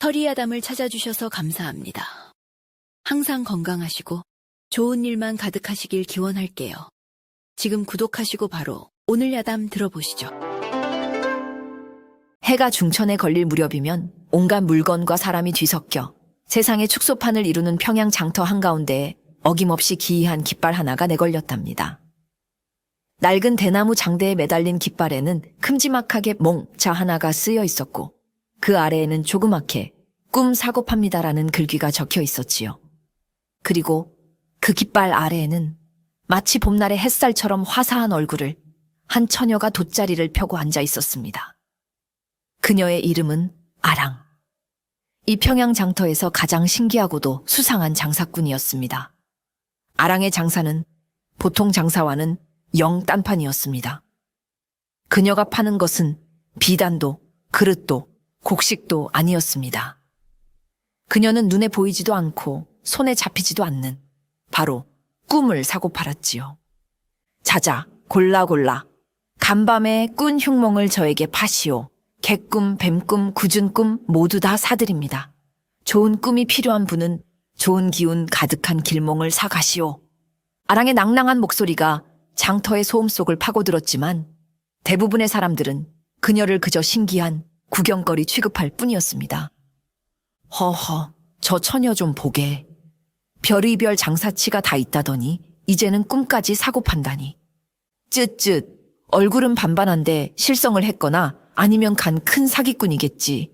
서리아담을 찾아주셔서 감사합니다. 항상 건강하시고 좋은 일만 가득하시길 기원할게요. 지금 구독하시고 바로 오늘 야담 들어보시죠. 해가 중천에 걸릴 무렵이면 온갖 물건과 사람이 뒤섞여 세상의 축소판을 이루는 평양 장터 한가운데에 어김없이 기이한 깃발 하나가 내걸렸답니다. 낡은 대나무 장대에 매달린 깃발에는 큼지막하게 몽자 하나가 쓰여 있었고 그 아래에는 조그맣게 꿈 사고 팝니다라는 글귀가 적혀 있었지요. 그리고 그 깃발 아래에는 마치 봄날의 햇살처럼 화사한 얼굴을 한 처녀가 돗자리를 펴고 앉아 있었습니다. 그녀의 이름은 아랑. 이 평양 장터에서 가장 신기하고도 수상한 장사꾼이었습니다. 아랑의 장사는 보통 장사와는 영 딴판이었습니다. 그녀가 파는 것은 비단도, 그릇도, 곡식도 아니었습니다. 그녀는 눈에 보이지도 않고 손에 잡히지도 않는 바로 꿈을 사고 팔았지요. 자자, 골라 간밤에 꾼 흉몽을 저에게 파시오. 개꿈, 뱀꿈, 굳은 꿈 모두 다 사드립니다. 좋은 꿈이 필요한 분은 좋은 기운 가득한 길몽을 사가시오. 아랑의 낭낭한 목소리가 장터의 소음 속을 파고들었지만 대부분의 사람들은 그녀를 그저 신기한 구경거리 취급할 뿐이었습니다. 허허, 저 처녀 좀 보게. 별의별 장사치가 다 있다더니 이제는 꿈까지 사고 판다니. 쯧쯧, 얼굴은 반반한데 실성을 했거나 아니면 간 큰 사기꾼이겠지.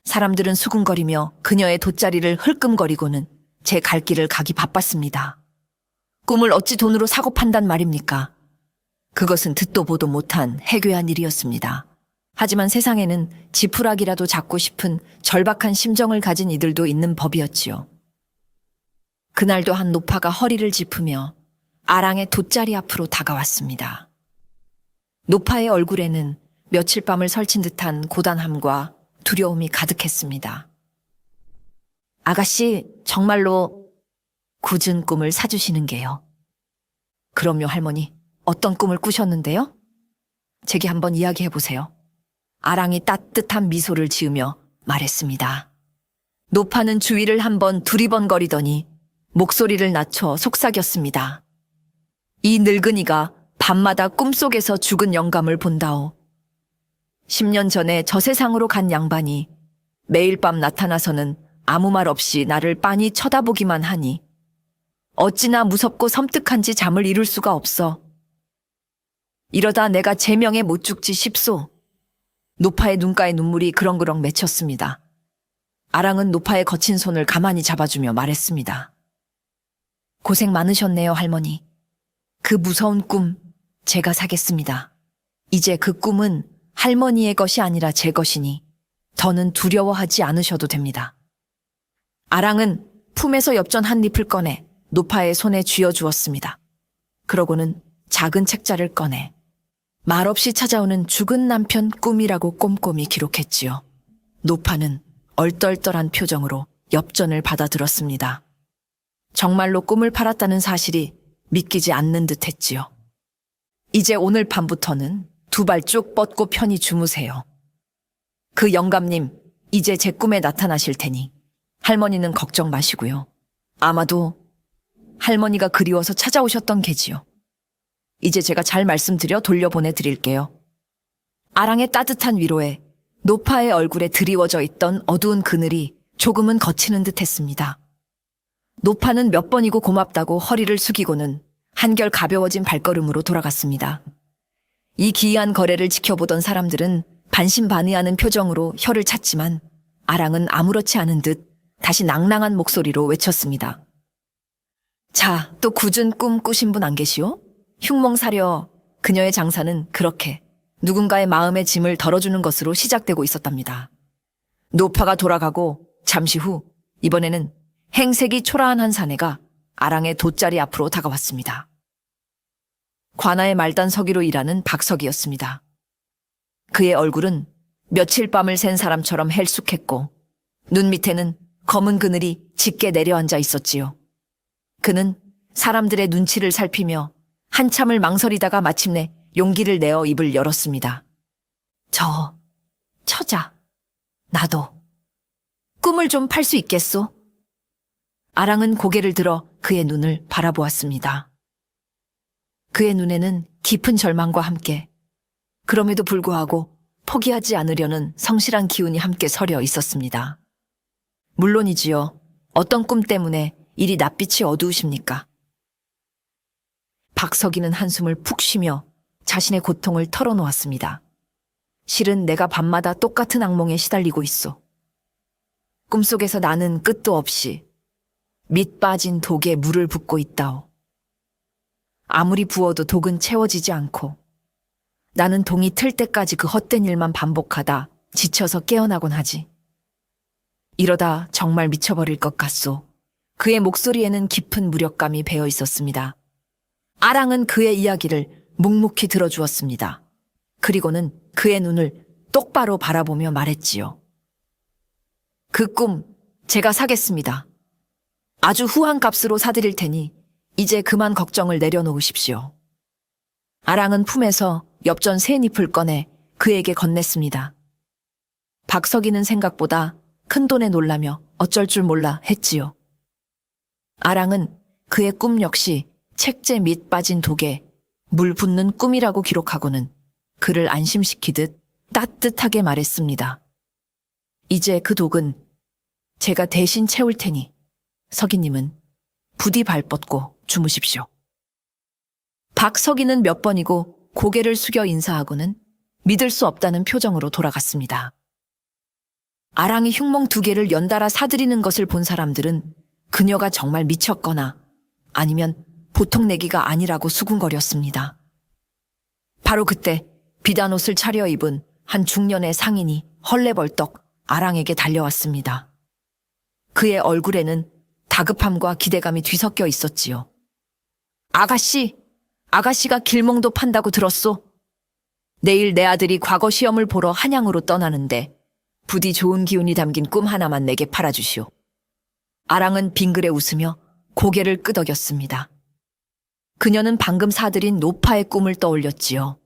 사람들은 수군거리며 그녀의 돗자리를 흘끔거리고는 제 갈 길을 가기 바빴습니다. 꿈을 어찌 돈으로 사고 판단 말입니까? 그것은 듣도 보도 못한 해괴한 일이었습니다. 하지만 세상에는 지푸라기라도 잡고 싶은 절박한 심정을 가진 이들도 있는 법이었지요. 그날도 한 노파가 허리를 짚으며 아랑의 돗자리 앞으로 다가왔습니다. 노파의 얼굴에는 며칠 밤을 설친 듯한 고단함과 두려움이 가득했습니다. 아가씨, 정말로 굳은 꿈을 사주시는 게요. 그럼요, 할머니. 어떤 꿈을 꾸셨는데요? 제게 한번 이야기해보세요. 아랑이 따뜻한 미소를 지으며 말했습니다. 노파는 주위를 한번 두리번거리더니 목소리를 낮춰 속삭였습니다. 이 늙은이가 밤마다 꿈속에서 죽은 영감을 본다오. 10년 전에 저 세상으로 간 양반이 매일 밤 나타나서는 아무 말 없이 나를 빤히 쳐다보기만 하니 어찌나 무섭고 섬뜩한지 잠을 이룰 수가 없어. 이러다 내가 제명에 못 죽지 싶소. 노파의 눈가에 눈물이 그렁그렁 맺혔습니다. 아랑은 노파의 거친 손을 가만히 잡아주며 말했습니다. 고생 많으셨네요, 할머니. 그 무서운 꿈 제가 사겠습니다. 이제 그 꿈은 할머니의 것이 아니라 제 것이니 더는 두려워하지 않으셔도 됩니다. 아랑은 품에서 엽전 한 잎을 꺼내 노파의 손에 쥐어주었습니다. 그러고는 작은 책자를 꺼내 말없이 찾아오는 죽은 남편 꿈이라고 꼼꼼히 기록했지요. 노파는 얼떨떨한 표정으로 엽전을 받아들었습니다. 정말로 꿈을 팔았다는 사실이 믿기지 않는 듯 했지요. 이제 오늘 밤부터는 두 발 쭉 뻗고 편히 주무세요. 그 영감님, 이제 제 꿈에 나타나실 테니 할머니는 걱정 마시고요. 아마도 할머니가 그리워서 찾아오셨던 게지요. 이제 제가 잘 말씀드려 돌려보내드릴게요. 아랑의 따뜻한 위로에 노파의 얼굴에 드리워져 있던 어두운 그늘이 조금은 거치는 듯 했습니다. 노파는 몇 번이고 고맙다고 허리를 숙이고는 한결 가벼워진 발걸음으로 돌아갔습니다. 이 기이한 거래를 지켜보던 사람들은 반신반의하는 표정으로 혀를 찼지만 아랑은 아무렇지 않은 듯 다시 낭낭한 목소리로 외쳤습니다. 자, 또 굳은 꿈 꾸신 분 안 계시오? 흉몽 사려 그녀의 장사는 그렇게 누군가의 마음의 짐을 덜어주는 것으로 시작되고 있었답니다. 노파가 돌아가고 잠시 후 이번에는 행색이 초라한 한 사내가 아랑의 돗자리 앞으로 다가왔습니다. 관아의 말단 서기로 일하는 박석이었습니다. 그의 얼굴은 며칠 밤을 샌 사람처럼 헬쑥했고 눈 밑에는 검은 그늘이 짙게 내려앉아 있었지요. 그는 사람들의 눈치를 살피며 한참을 망설이다가 마침내 용기를 내어 입을 열었습니다. 처자, 나도. 꿈을 좀 팔 수 있겠소? 아랑은 고개를 들어 그의 눈을 바라보았습니다. 그의 눈에는 깊은 절망과 함께 그럼에도 불구하고 포기하지 않으려는 성실한 기운이 함께 서려 있었습니다. 물론이지요. 어떤 꿈 때문에 이리 낯빛이 어두우십니까? 박석이는 한숨을 푹 쉬며 자신의 고통을 털어놓았습니다. 실은 내가 밤마다 똑같은 악몽에 시달리고 있어. 꿈속에서 나는 끝도 없이 밑 빠진 독에 물을 붓고 있다오. 아무리 부어도 독은 채워지지 않고 나는 동이 틀 때까지 그 헛된 일만 반복하다 지쳐서 깨어나곤 하지. 이러다 정말 미쳐버릴 것 같소. 그의 목소리에는 깊은 무력감이 배어 있었습니다. 아랑은 그의 이야기를 묵묵히 들어주었습니다. 그리고는 그의 눈을 똑바로 바라보며 말했지요. 그 꿈 제가 사겠습니다. 아주 후한 값으로 사드릴 테니 이제 그만 걱정을 내려놓으십시오. 아랑은 품에서 엽전 새 잎을 꺼내 그에게 건넸습니다. 박석이는 생각보다 큰 돈에 놀라며 어쩔 줄 몰라 했지요. 아랑은 그의 꿈 역시 책제 밑 빠진 독에 물 붓는 꿈이라고 기록하고는 그를 안심시키듯 따뜻하게 말했습니다. 이제 그 독은 제가 대신 채울 테니 석이님은 부디 발 뻗고 주무십시오. 박석이는 몇 번이고 고개를 숙여 인사하고는 믿을 수 없다는 표정으로 돌아갔습니다. 아랑이 흉몽 2개를 연달아 사들이는 것을 본 사람들은 그녀가 정말 미쳤거나 아니면 보통 내기가 아니라고 수군거렸습니다. 바로 그때 비단 옷을 차려입은 한 중년의 상인이 헐레벌떡 아랑에게 달려왔습니다. 그의 얼굴에는 다급함과 기대감이 뒤섞여 있었지요. 아가씨가 길몽도 판다고 들었소. 내일 내 아들이 과거 시험을 보러 한양으로 떠나는데 부디 좋은 기운이 담긴 꿈 하나만 내게 팔아주시오. 아랑은 빙그레 웃으며 고개를 끄덕였습니다. 그녀는 방금 사들인 노파의 꿈을 떠올렸지요.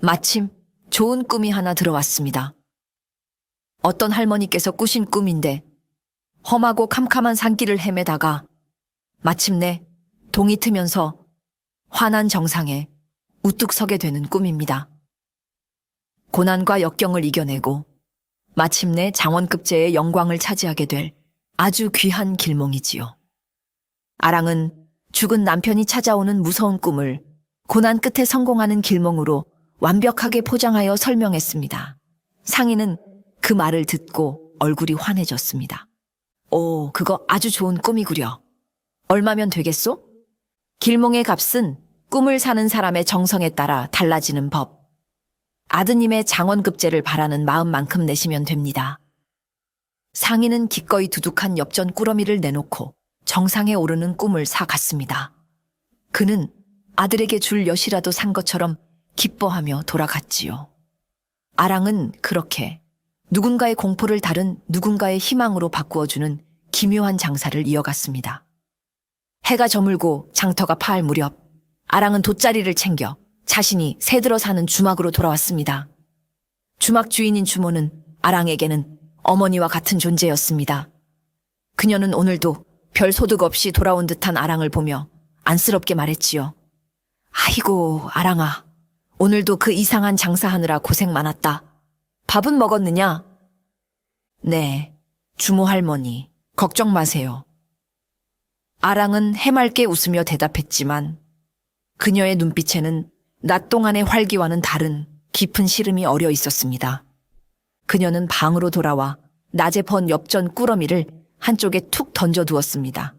마침 좋은 꿈이 하나 들어왔습니다. 어떤 할머니께서 꾸신 꿈인데 험하고 캄캄한 산길을 헤매다가 마침내 동이 트면서 환한 정상에 우뚝 서게 되는 꿈입니다. 고난과 역경을 이겨내고 마침내 장원급제의 영광을 차지하게 될 아주 귀한 길몽이지요. 아랑은 죽은 남편이 찾아오는 무서운 꿈을 고난 끝에 성공하는 길몽으로 완벽하게 포장하여 설명했습니다. 상인은 그 말을 듣고 얼굴이 환해졌습니다. 오, 그거 아주 좋은 꿈이구려. 얼마면 되겠소? 길몽의 값은 꿈을 사는 사람의 정성에 따라 달라지는 법. 아드님의 장원급제를 바라는 마음만큼 내시면 됩니다. 상인은 기꺼이 두둑한 엽전 꾸러미를 내놓고 정상에 오르는 꿈을 사갔습니다. 그는 아들에게 줄 엿이라도 산 것처럼 기뻐하며 돌아갔지요. 아랑은 그렇게 누군가의 공포를 다른 누군가의 희망으로 바꾸어주는 기묘한 장사를 이어갔습니다. 해가 저물고 장터가 파할 무렵 아랑은 돗자리를 챙겨 자신이 새들어 사는 주막으로 돌아왔습니다. 주막 주인인 주모는 아랑에게는 어머니와 같은 존재였습니다. 그녀는 오늘도 별 소득 없이 돌아온 듯한 아랑을 보며 안쓰럽게 말했지요. 아이고, 아랑아. 오늘도 그 이상한 장사하느라 고생 많았다. 밥은 먹었느냐? 네, 주모 할머니, 걱정 마세요. 아랑은 해맑게 웃으며 대답했지만 그녀의 눈빛에는 낮 동안의 활기와는 다른 깊은 시름이 어려 있었습니다. 그녀는 방으로 돌아와 낮에 번 엽전 꾸러미를 한쪽에 툭 던져두었습니다.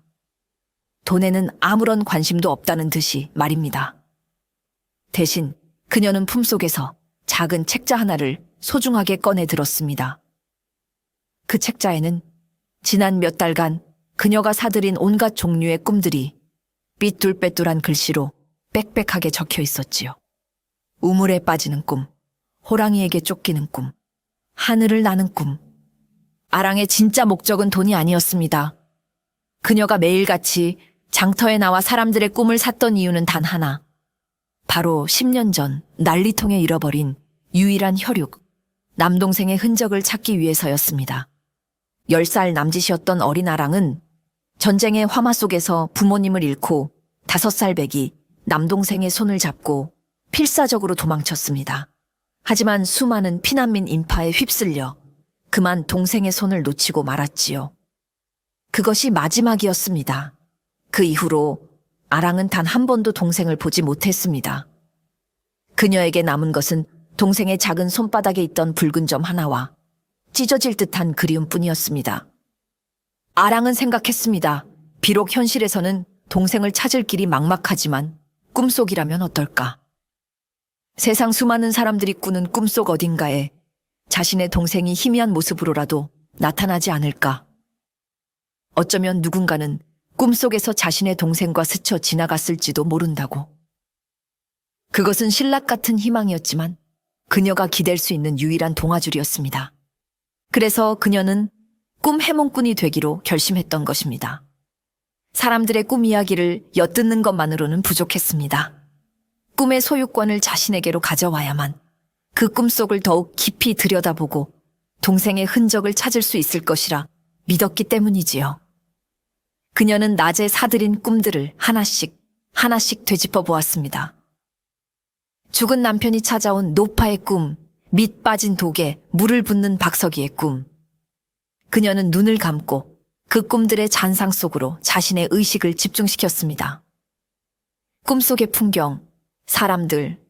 돈에는 아무런 관심도 없다는 듯이 말입니다. 대신 그녀는 품속에서 작은 책자 하나를 소중하게 꺼내 들었습니다. 그 책자에는 지난 몇 달간 그녀가 사들인 온갖 종류의 꿈들이 삐뚤빼뚤한 글씨로 빽빽하게 적혀 있었지요. 우물에 빠지는 꿈, 호랑이에게 쫓기는 꿈, 하늘을 나는 꿈. 아랑의 진짜 목적은 돈이 아니었습니다. 그녀가 매일같이 장터에 나와 사람들의 꿈을 샀던 이유는 단 하나. 바로 10년 전 난리통에 잃어버린 유일한 혈육, 남동생의 흔적을 찾기 위해서였습니다. 10살 남짓이었던 어린 아랑은 전쟁의 화마 속에서 부모님을 잃고 5살 배기 남동생의 손을 잡고 필사적으로 도망쳤습니다. 하지만 수많은 피난민 인파에 휩쓸려 그만 동생의 손을 놓치고 말았지요. 그것이 마지막이었습니다. 그 이후로 아랑은 단 한 번도 동생을 보지 못했습니다. 그녀에게 남은 것은 동생의 작은 손바닥에 있던 붉은 점 하나와 찢어질 듯한 그리움뿐이었습니다. 아랑은 생각했습니다. 비록 현실에서는 동생을 찾을 길이 막막하지만 꿈속이라면 어떨까? 세상 수많은 사람들이 꾸는 꿈속 어딘가에 자신의 동생이 희미한 모습으로라도 나타나지 않을까? 어쩌면 누군가는 꿈속에서 자신의 동생과 스쳐 지나갔을지도 모른다고. 그것은 신락 같은 희망이었지만 그녀가 기댈 수 있는 유일한 동아줄이었습니다. 그래서 그녀는 꿈 해몽꾼이 되기로 결심했던 것입니다. 사람들의 꿈 이야기를 엿듣는 것만으로는 부족했습니다. 꿈의 소유권을 자신에게로 가져와야만 그 꿈속을 더욱 깊이 들여다보고 동생의 흔적을 찾을 수 있을 것이라 믿었기 때문이지요. 그녀는 낮에 사들인 꿈들을 하나씩 되짚어 보았습니다. 죽은 남편이 찾아온 노파의 꿈, 밑 빠진 독에 물을 붓는 박석이의 꿈. 그녀는 눈을 감고 그 꿈들의 잔상 속으로 자신의 의식을 집중시켰습니다. 꿈속의 풍경, 사람들,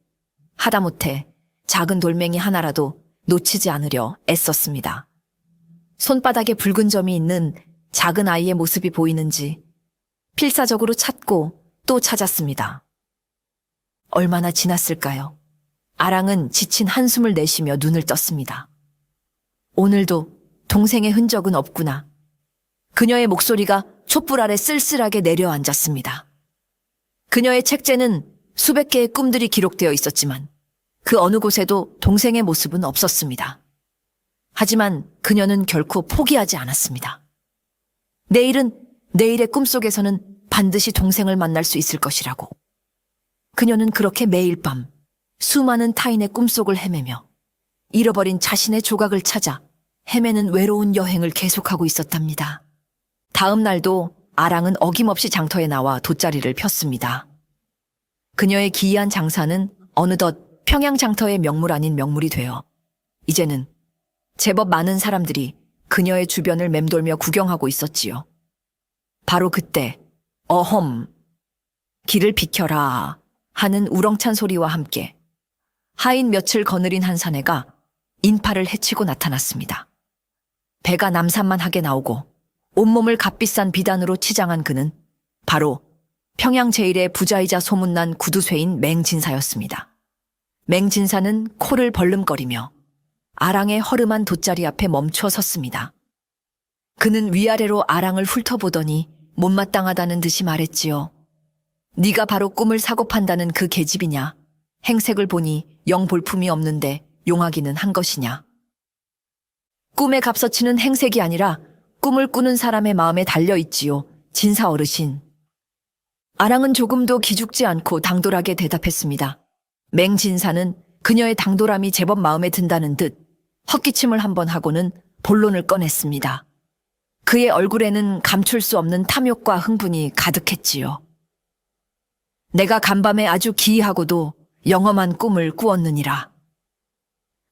하다못해 작은 돌멩이 하나라도 놓치지 않으려 애썼습니다. 손바닥에 붉은 점이 있는 작은 아이의 모습이 보이는지 필사적으로 찾고 또 찾았습니다. 얼마나 지났을까요? 아랑은 지친 한숨을 내쉬며 눈을 떴습니다. 오늘도 동생의 흔적은 없구나. 그녀의 목소리가 촛불 아래 쓸쓸하게 내려앉았습니다. 그녀의 책재는 수백 개의 꿈들이 기록되어 있었지만 그 어느 곳에도 동생의 모습은 없었습니다. 하지만 그녀는 결코 포기하지 않았습니다. 내일의 꿈속에서는 반드시 동생을 만날 수 있을 것이라고. 그녀는 그렇게 매일 밤 수많은 타인의 꿈속을 헤매며 잃어버린 자신의 조각을 찾아 헤매는 외로운 여행을 계속하고 있었답니다. 다음 날도 아랑은 어김없이 장터에 나와 돗자리를 폈습니다. 그녀의 기이한 장사는 어느덧 평양 장터의 명물 아닌 명물이 되어 이제는 제법 많은 사람들이 그녀의 주변을 맴돌며 구경하고 있었지요. 바로 그때 어험, 길을 비켜라 하는 우렁찬 소리와 함께 하인 며칠 거느린 한 사내가 인파를 헤치고 나타났습니다. 배가 남산만하게 나오고 온몸을 값비싼 비단으로 치장한 그는 바로 평양 제일의 부자이자 소문난 구두쇠인 맹진사였습니다. 맹진사는 코를 벌름거리며 아랑의 허름한 돗자리 앞에 멈춰 섰습니다. 그는 위아래로 아랑을 훑어보더니 못마땅하다는 듯이 말했지요. 네가 바로 꿈을 사고 판다는 그 계집이냐? 행색을 보니 영 볼품이 없는데 용하기는 한 것이냐? 꿈에 값어치는 행색이 아니라 꿈을 꾸는 사람의 마음에 달려있지요. 진사 어르신. 아랑은 조금도 기죽지 않고 당돌하게 대답했습니다. 맹진사는 그녀의 당돌함이 제법 마음에 든다는 듯 헛기침을 한번 하고는 본론을 꺼냈습니다. 그의 얼굴에는 감출 수 없는 탐욕과 흥분이 가득했지요. 내가 간밤에 아주 기이하고도 영험한 꿈을 꾸었느니라.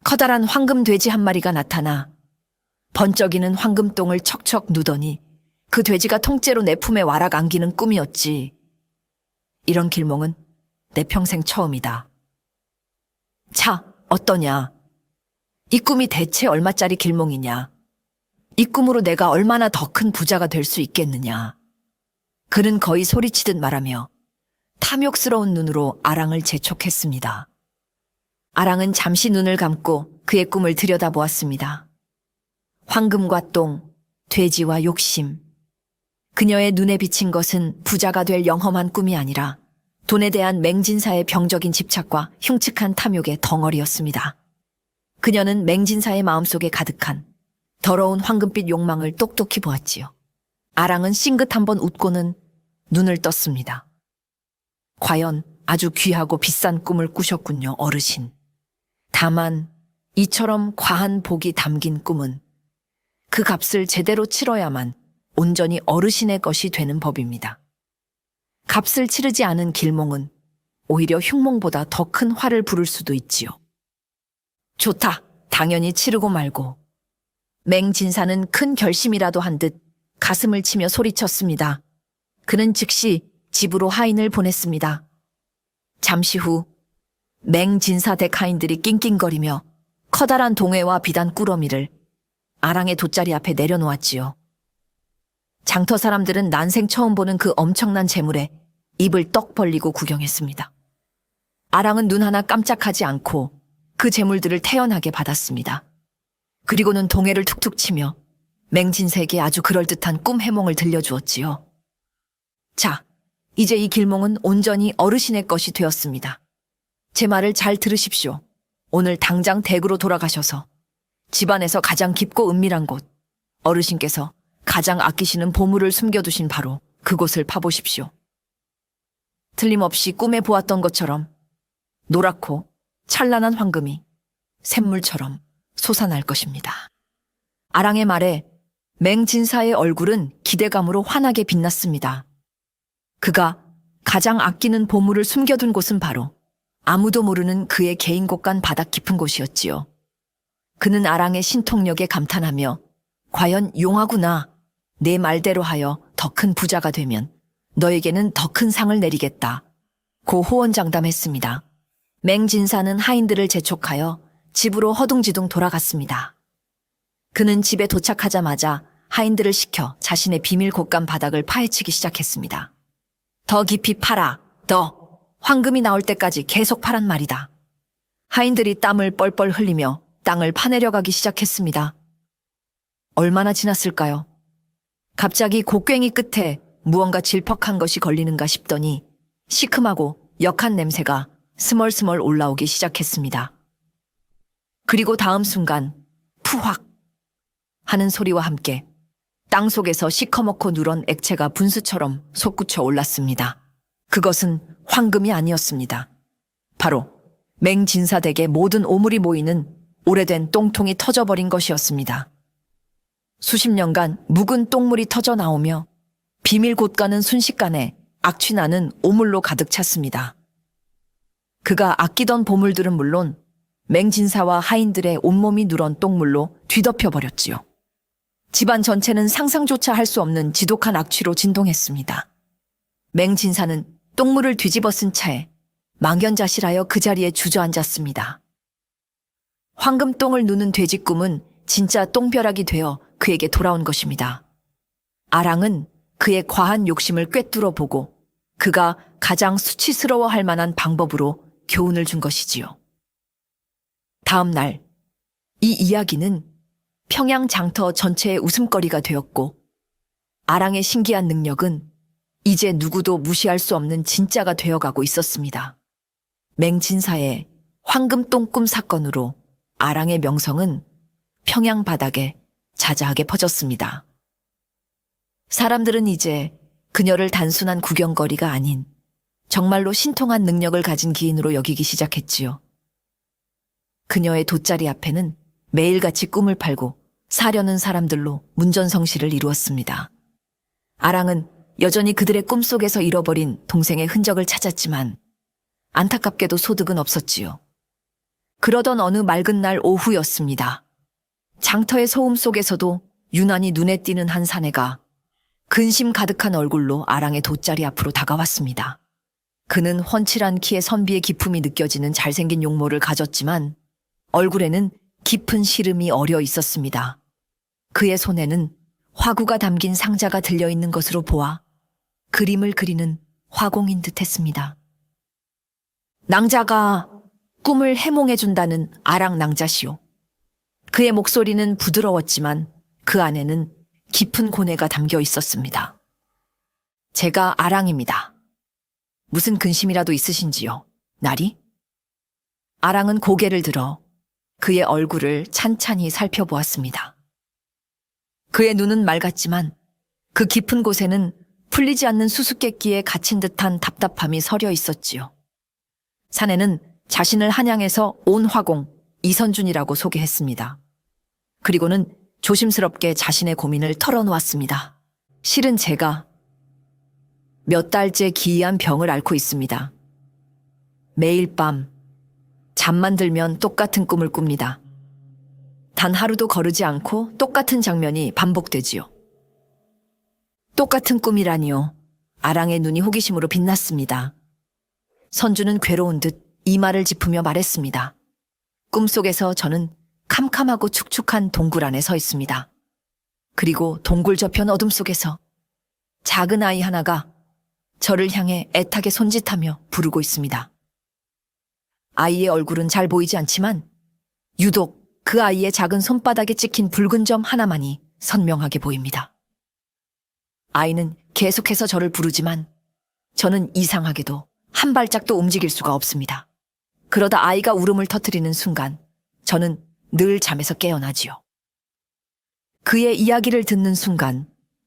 커다란 황금 돼지 한 마리가 나타나 번쩍이는 황금똥을 척척 누더니 그 돼지가 통째로 내 품에 와락 안기는 꿈이었지. 이런 길몽은 내 평생 처음이다. 차, 어떠냐? 이 꿈이 대체 얼마짜리 길몽이냐? 이 꿈으로 내가 얼마나 더 큰 부자가 될 수 있겠느냐? 그는 거의 소리치듯 말하며 탐욕스러운 눈으로 아랑을 재촉했습니다. 아랑은 잠시 눈을 감고 그의 꿈을 들여다보았습니다. 황금과 똥, 돼지와 욕심. 그녀의 눈에 비친 것은 부자가 될 영험한 꿈이 아니라 돈에 대한 맹진사의 병적인 집착과 흉측한 탐욕의 덩어리였습니다. 그녀는 맹진사의 마음속에 가득한 더러운 황금빛 욕망을 똑똑히 보았지요. 아랑은 싱긋 한번 웃고는 눈을 떴습니다. 과연 아주 귀하고 비싼 꿈을 꾸셨군요, 어르신. 다만 이처럼 과한 복이 담긴 꿈은 그 값을 제대로 치러야만 온전히 어르신의 것이 되는 법입니다. 값을 치르지 않은 길몽은 오히려 흉몽보다 더 큰 화를 부를 수도 있지요. 좋다. 당연히 치르고 말고. 맹진사는 큰 결심이라도 한 듯 가슴을 치며 소리쳤습니다. 그는 즉시 집으로 하인을 보냈습니다. 잠시 후 맹진사 댁 하인들이 낑낑거리며 커다란 동해와 비단 꾸러미를 아랑의 돗자리 앞에 내려놓았지요. 장터 사람들은 난생 처음 보는 그 엄청난 재물에 입을 떡 벌리고 구경했습니다. 아랑은 눈 하나 깜짝하지 않고 그 재물들을 태연하게 받았습니다. 그리고는 동해를 툭툭 치며 맹진사에게 아주 그럴듯한 꿈 해몽을 들려주었지요. 자, 이제 이 길몽은 온전히 어르신의 것이 되었습니다. 제 말을 잘 들으십시오. 오늘 당장 댁으로 돌아가셔서 집안에서 가장 깊고 은밀한 곳, 어르신께서 가장 아끼시는 보물을 숨겨두신 바로 그곳을 파보십시오. 틀림없이 꿈에 보았던 것처럼 노랗고 찬란한 황금이 샘물처럼 솟아날 것입니다. 아랑의 말에 맹진사의 얼굴은 기대감으로 환하게 빛났습니다. 그가 가장 아끼는 보물을 숨겨둔 곳은 바로 아무도 모르는 그의 개인 곳간 바닥 깊은 곳이었지요. 그는 아랑의 신통력에 감탄하며 과연 용하구나. 내 말대로 하여 더 큰 부자가 되면 너에게는 더 큰 상을 내리겠다. 고 호언장담했습니다. 맹진사는 하인들을 재촉하여 집으로 허둥지둥 돌아갔습니다. 그는 집에 도착하자마자 하인들을 시켜 자신의 비밀 곳간 바닥을 파헤치기 시작했습니다. 더 깊이 파라. 더 황금이 나올 때까지 계속 파란 말이다. 하인들이 땀을 뻘뻘 흘리며 땅을 파내려가기 시작했습니다. 얼마나 지났을까요? 갑자기 곡괭이 끝에 무언가 질퍽한 것이 걸리는가 싶더니 시큼하고 역한 냄새가 스멀스멀 올라오기 시작했습니다. 그리고 다음 순간 푸확 하는 소리와 함께 땅 속에서 시커멓고 누런 액체가 분수처럼 솟구쳐 올랐습니다. 그것은 황금이 아니었습니다. 바로 맹진사 댁의 모든 오물이 모이는 오래된 똥통이 터져버린 것이었습니다. 수십 년간 묵은 똥물이 터져 나오며 비밀 곳간은 순식간에 악취나는 오물로 가득 찼습니다. 그가 아끼던 보물들은 물론 맹진사와 하인들의 온몸이 누런 똥물로 뒤덮여버렸지요. 집안 전체는 상상조차 할 수 없는 지독한 악취로 진동했습니다. 맹진사는 똥물을 뒤집어 쓴 차에 망연자실하여 그 자리에 주저앉았습니다. 황금똥을 누는 돼지 꿈은 진짜 똥벼락이 되어 그에게 돌아온 것입니다. 아랑은 그의 과한 욕심을 꿰뚫어 보고 그가 가장 수치스러워할 만한 방법으로 교훈을 준 것이지요. 다음 날, 이 이야기는 평양 장터 전체의 웃음거리가 되었고 아랑의 신기한 능력은 이제 누구도 무시할 수 없는 진짜가 되어가고 있었습니다. 맹진사의 황금똥꿈 사건으로 아랑의 명성은 평양 바닥에 자자하게 퍼졌습니다. 사람들은 이제 그녀를 단순한 구경거리가 아닌 정말로 신통한 능력을 가진 기인으로 여기기 시작했지요. 그녀의 돗자리 앞에는 매일같이 꿈을 팔고 사려는 사람들로 문전성시를 이루었습니다. 아랑은 여전히 그들의 꿈속에서 잃어버린 동생의 흔적을 찾았지만 안타깝게도 소득은 없었지요. 그러던 어느 맑은 날 오후였습니다. 장터의 소음 속에서도 유난히 눈에 띄는 한 사내가 근심 가득한 얼굴로 아랑의 돗자리 앞으로 다가왔습니다. 그는 훤칠한 키에 선비의 기품이 느껴지는 잘생긴 용모를 가졌지만 얼굴에는 깊은 시름이 어려 있었습니다. 그의 손에는 화구가 담긴 상자가 들려있는 것으로 보아 그림을 그리는 화공인 듯했습니다. 낭자가 꿈을 해몽해준다는 아랑 낭자시오. 그의 목소리는 부드러웠지만 그 안에는 깊은 고뇌가 담겨 있었습니다. 제가 아랑입니다. 무슨 근심이라도 있으신지요, 나리? 아랑은 고개를 들어 그의 얼굴을 찬찬히 살펴보았습니다. 그의 눈은 맑았지만 그 깊은 곳에는 풀리지 않는 수수께끼에 갇힌 듯한 답답함이 서려 있었지요. 사내는 자신을 한양에서 온 화공 이선준이라고 소개했습니다. 그리고는 조심스럽게 자신의 고민을 털어놓았습니다. 실은 제가 몇 달째 기이한 병을 앓고 있습니다. 매일 밤 잠만 들면 똑같은 꿈을 꿉니다. 단 하루도 거르지 않고 똑같은 장면이 반복되지요. 똑같은 꿈이라니요. 아랑의 눈이 호기심으로 빛났습니다. 선주는 괴로운 듯 이마를 짚으며 말했습니다. 꿈속에서 저는 캄캄하고 축축한 동굴 안에 서 있습니다. 그리고 동굴 저편 어둠 속에서 작은 아이 하나가 저를 향해 애타게 손짓하며 부르고 있습니다. 아이의 얼굴은 잘 보이지 않지만 유독 그 아이의 작은 손바닥에 찍힌 붉은 점 하나만이 선명하게 보입니다. 아이는 계속해서 저를 부르지만 저는 이상하게도 한 발짝도 움직일 수가 없습니다. 그러다 아이가 울음을 터뜨리는 순간 저는 늘 잠에서 깨어나지요. 그의 이야기를 듣는 순간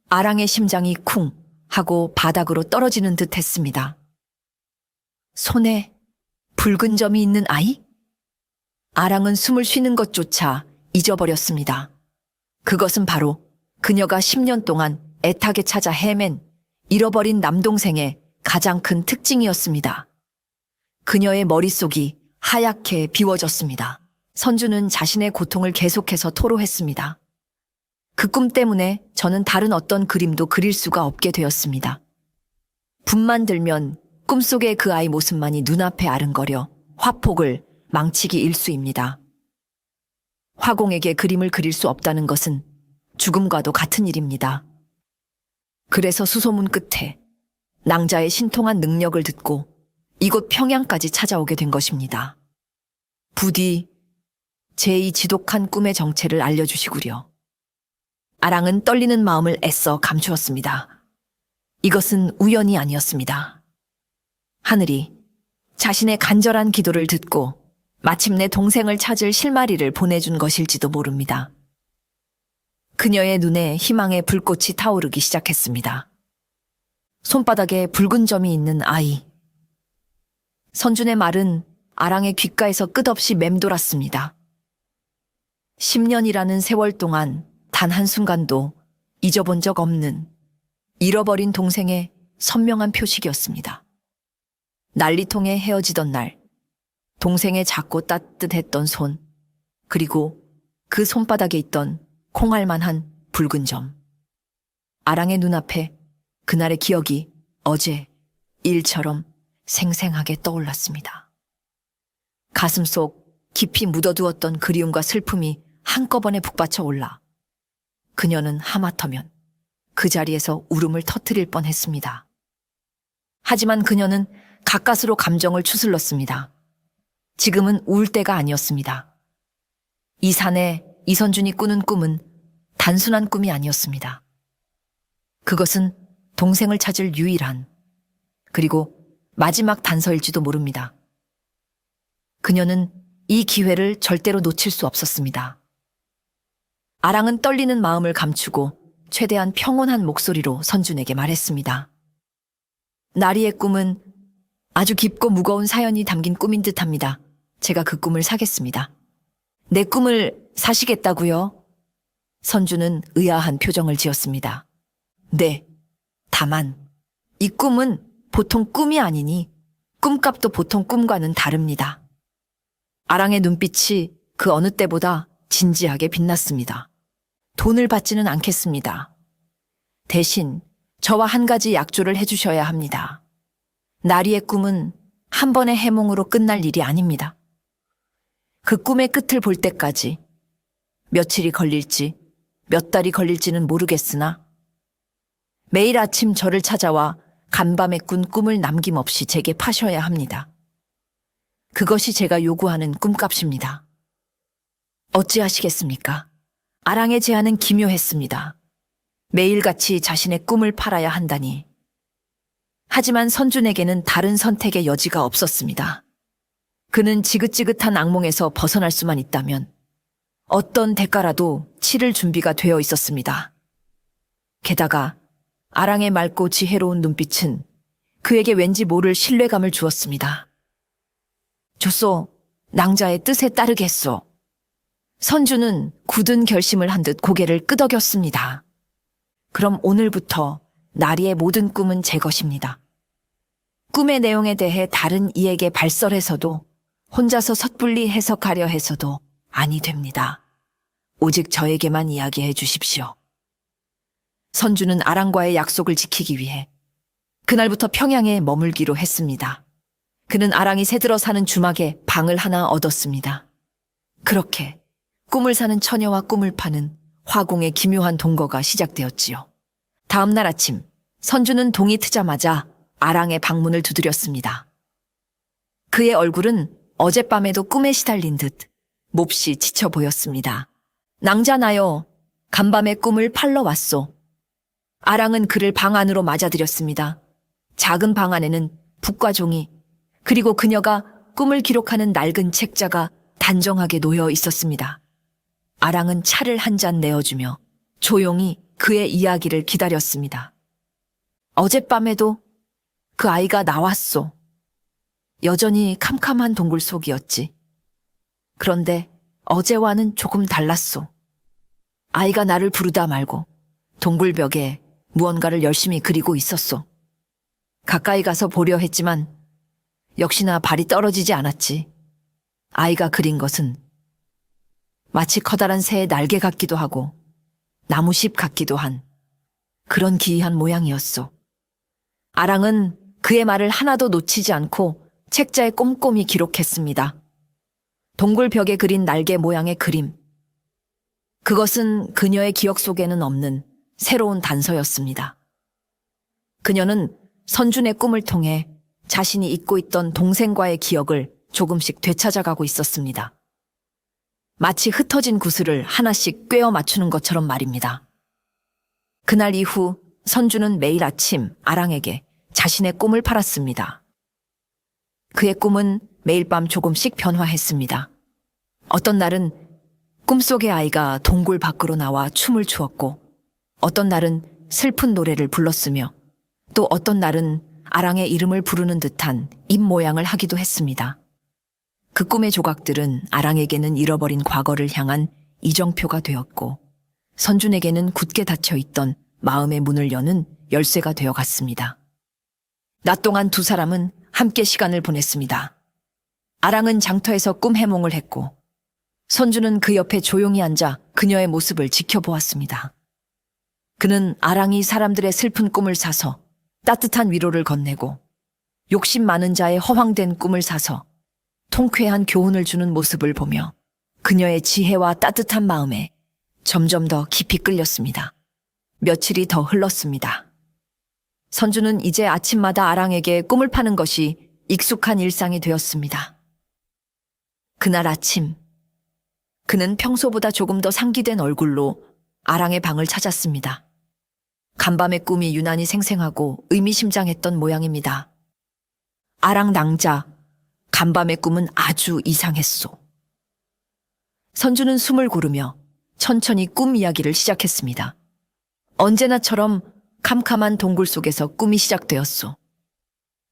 아랑의 심장이 쿵 하고 바닥으로 떨어지는 듯 했습니다. 손에 붉은 점이 있는 아이? 아랑은 숨을 쉬는 것조차 잊어버렸습니다. 그것은 바로 그녀가 10년 동안 애타게 찾아 헤맨 잃어버린 남동생의 가장 큰 특징이었습니다. 그녀의 머릿속이 하얗게 비워졌습니다. 선주는 자신의 고통을 계속해서 토로했습니다. 그 꿈 때문에 저는 다른 어떤 그림도 그릴 수가 없게 되었습니다. 분만 들면 꿈속의 그 아이 모습만이 눈앞에 아른거려 화폭을 망치기 일쑤입니다. 화공에게 그림을 그릴 수 없다는 것은 죽음과도 같은 일입니다. 그래서 수소문 끝에 낭자의 신통한 능력을 듣고 이곳 평양까지 찾아오게 된 것입니다. 부디 제 이 지독한 꿈의 정체를 알려주시구려. 아랑은 떨리는 마음을 애써 감추었습니다. 이것은 우연이 아니었습니다. 하늘이 자신의 간절한 기도를 듣고 마침내 동생을 찾을 실마리를 보내준 것일지도 모릅니다. 그녀의 눈에 희망의 불꽃이 타오르기 시작했습니다. 손바닥에 붉은 점이 있는 아이. 선준의 말은 아랑의 귓가에서 끝없이 맴돌았습니다. 10년이라는 세월 동안 단 한순간도 잊어본 적 없는 잃어버린 동생의 선명한 표식이었습니다. 난리통에 헤어지던 날, 동생의 작고 따뜻했던 손, 그리고 그 손바닥에 있던 콩알만한 붉은 점. 아랑의 눈앞에 그날의 기억이 어제 일처럼 생생하게 떠올랐습니다. 가슴 속 깊이 묻어두었던 그리움과 슬픔이 한꺼번에 북받쳐 올라 그녀는 하마터면 그 자리에서 울음을 터뜨릴 뻔했습니다. 하지만 그녀는 가까스로 감정을 추슬렀습니다. 지금은 울 때가 아니었습니다. 이 산에 이선준이 꾸는 꿈은 단순한 꿈이 아니었습니다. 그것은 동생을 찾을 유일한, 그리고 마지막 단서일지도 모릅니다. 그녀는 이 기회를 절대로 놓칠 수 없었습니다. 아랑은 떨리는 마음을 감추고 최대한 평온한 목소리로 선준에게 말했습니다. 나리의 꿈은 아주 깊고 무거운 사연이 담긴 꿈인 듯합니다. 제가 그 꿈을 사겠습니다. 내 꿈을 사시겠다고요? 선주는 의아한 표정을 지었습니다. 네, 다만 이 꿈은 보통 꿈이 아니니 꿈값도 보통 꿈과는 다릅니다. 아랑의 눈빛이 그 어느 때보다 진지하게 빛났습니다. 돈을 받지는 않겠습니다. 대신 저와 한 가지 약조를 해주셔야 합니다. 나리의 꿈은 한 번의 해몽으로 끝날 일이 아닙니다. 그 꿈의 끝을 볼 때까지 며칠이 걸릴지 몇 달이 걸릴지는 모르겠으나 매일 아침 저를 찾아와 간밤에 꾼 꿈을 남김없이 제게 파셔야 합니다. 그것이 제가 요구하는 꿈값입니다. 어찌하시겠습니까? 아랑의 제안은 기묘했습니다. 매일같이 자신의 꿈을 팔아야 한다니. 하지만 선준에게는 다른 선택의 여지가 없었습니다. 그는 지긋지긋한 악몽에서 벗어날 수만 있다면 어떤 대가라도 치를 준비가 되어 있었습니다. 게다가 아랑의 맑고 지혜로운 눈빛은 그에게 왠지 모를 신뢰감을 주었습니다. 좋소, 낭자의 뜻에 따르겠소. 선주는 굳은 결심을 한 듯 고개를 끄덕였습니다. 그럼 오늘부터 나리의 모든 꿈은 제 것입니다. 꿈의 내용에 대해 다른 이에게 발설해서도 혼자서 섣불리 해석하려 해서도 아니 됩니다. 오직 저에게만 이야기해 주십시오. 선주는 아랑과의 약속을 지키기 위해 그날부터 평양에 머물기로 했습니다. 그는 아랑이 새들어 사는 주막에 방을 하나 얻었습니다. 그렇게 꿈을 사는 처녀와 꿈을 파는 화공의 기묘한 동거가 시작되었지요. 다음 날 아침, 선주는 동이 트자마자 아랑의 방문을 두드렸습니다. 그의 얼굴은 어젯밤에도 꿈에 시달린 듯 몹시 지쳐 보였습니다. 낭자나여, 간밤의 꿈을 팔러 왔소. 아랑은 그를 방 안으로 맞아들였습니다. 작은 방 안에는 붓과 종이, 그리고 그녀가 꿈을 기록하는 낡은 책자가 단정하게 놓여 있었습니다. 아랑은 차를 한 잔 내어주며 조용히 그의 이야기를 기다렸습니다. 어젯밤에도 그 아이가 나왔소. 여전히 캄캄한 동굴 속이었지. 그런데 어제와는 조금 달랐소. 아이가 나를 부르다 말고 동굴벽에 무언가를 열심히 그리고 있었소. 가까이 가서 보려 했지만 역시나 발이 떨어지지 않았지. 아이가 그린 것은 마치 커다란 새의 날개 같기도 하고 나무십 같기도 한 그런 기이한 모양이었소. 아랑은 그의 말을 하나도 놓치지 않고 책자에 꼼꼼히 기록했습니다. 동굴벽에 그린 날개 모양의 그림. 그것은 그녀의 기억 속에는 없는 새로운 단서였습니다. 그녀는 선준의 꿈을 통해 자신이 잊고 있던 동생과의 기억을 조금씩 되찾아가고 있었습니다. 마치 흩어진 구슬을 하나씩 꿰어 맞추는 것처럼 말입니다. 그날 이후 선주는 매일 아침 아랑에게 자신의 꿈을 팔았습니다. 그의 꿈은 매일 밤 조금씩 변화했습니다. 어떤 날은 꿈속의 아이가 동굴 밖으로 나와 춤을 추었고, 어떤 날은 슬픈 노래를 불렀으며, 또 어떤 날은 아랑의 이름을 부르는 듯한 입 모양을 하기도 했습니다. 그 꿈의 조각들은 아랑에게는 잃어버린 과거를 향한 이정표가 되었고, 선준에게는 굳게 닫혀있던 마음의 문을 여는 열쇠가 되어갔습니다. 낮 동안 두 사람은 함께 시간을 보냈습니다. 아랑은 장터에서 꿈 해몽을 했고, 선주는 그 옆에 조용히 앉아 그녀의 모습을 지켜보았습니다. 그는 아랑이 사람들의 슬픈 꿈을 사서 따뜻한 위로를 건네고, 욕심 많은 자의 허황된 꿈을 사서 통쾌한 교훈을 주는 모습을 보며 그녀의 지혜와 따뜻한 마음에 점점 더 깊이 끌렸습니다. 며칠이 더 흘렀습니다. 선주는 이제 아침마다 아랑에게 꿈을 파는 것이 익숙한 일상이 되었습니다. 그날 아침, 그는 평소보다 조금 더 상기된 얼굴로 아랑의 방을 찾았습니다. 간밤의 꿈이 유난히 생생하고 의미심장했던 모양입니다. 아랑 낭자, 간밤의 꿈은 아주 이상했소. 선주는 숨을 고르며 천천히 꿈 이야기를 시작했습니다. 언제나처럼 캄캄한 동굴 속에서 꿈이 시작되었소.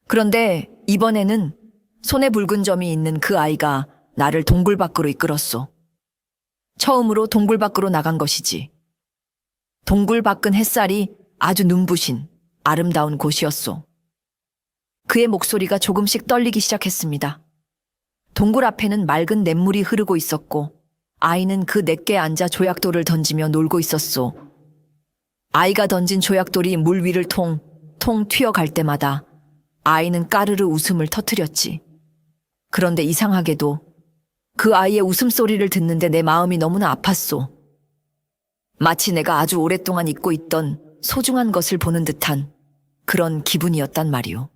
그런데 이번에는 손에 붉은 점이 있는 그 아이가 나를 동굴 밖으로 이끌었소. 처음으로 동굴 밖으로 나간 것이지. 동굴 밖은 햇살이 아주 눈부신 아름다운 곳이었소. 그의 목소리가 조금씩 떨리기 시작했습니다. 동굴 앞에는 맑은 냇물이 흐르고 있었고, 아이는 그 냇가에 앉아 조약돌을 던지며 놀고 있었소. 아이가 던진 조약돌이 물 위를 통 튀어갈 때마다 아이는 까르르 웃음을 터뜨렸지. 그런데 이상하게도 그 아이의 웃음소리를 듣는데 내 마음이 너무나 아팠소. 마치 내가 아주 오랫동안 잊고 있던 소중한 것을 보는 듯한 그런 기분이었단 말이오.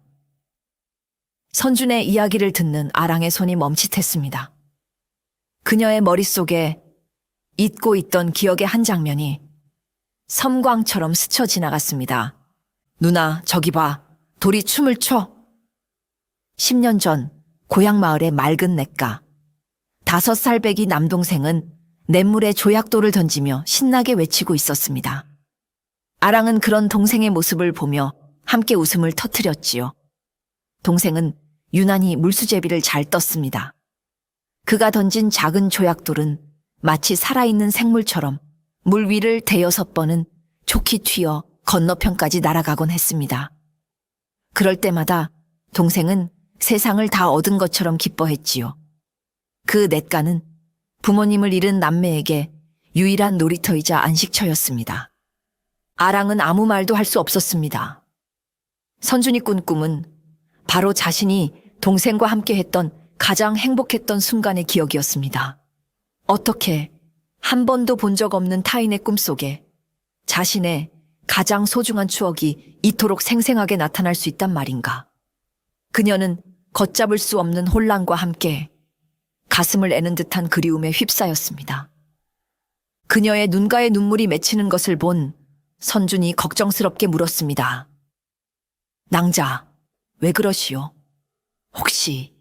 선준의 이야기를 듣는 아랑의 손이 멈칫했습니다. 그녀의 머릿속에 잊고 있던 기억의 한 장면이 섬광처럼 스쳐 지나갔습니다. 누나, 저기 봐. 돌이 춤을 춰. 10년 전 고향 마을의 맑은 냇가. 5살배기 남동생은 냇물에 조약돌을 던지며 신나게 외치고 있었습니다. 아랑은 그런 동생의 모습을 보며 함께 웃음을 터뜨렸지요. 동생은 유난히 물수제비를 잘 떴습니다. 그가 던진 작은 조약돌은 마치 살아있는 생물처럼 물 위를 대여섯 번은 촉히 튀어 건너편까지 날아가곤 했습니다. 그럴 때마다 동생은 세상을 다 얻은 것처럼 기뻐했지요. 그 냇가는 부모님을 잃은 남매에게 유일한 놀이터이자 안식처였습니다. 아랑은 아무 말도 할 수 없었습니다. 선준이 꾼 꿈은 바로 자신이 동생과 함께 했던 가장 행복했던 순간의 기억이었습니다. 어떻게 한 번도 본 적 없는 타인의 꿈속에 자신의 가장 소중한 추억이 이토록 생생하게 나타날 수 있단 말인가. 그녀는 걷잡을 수 없는 혼란과 함께 가슴을 애는 듯한 그리움에 휩싸였습니다. 그녀의 눈가에 눈물이 맺히는 것을 본 선준이 걱정스럽게 물었습니다. 낭자, 왜 그러시오? 혹시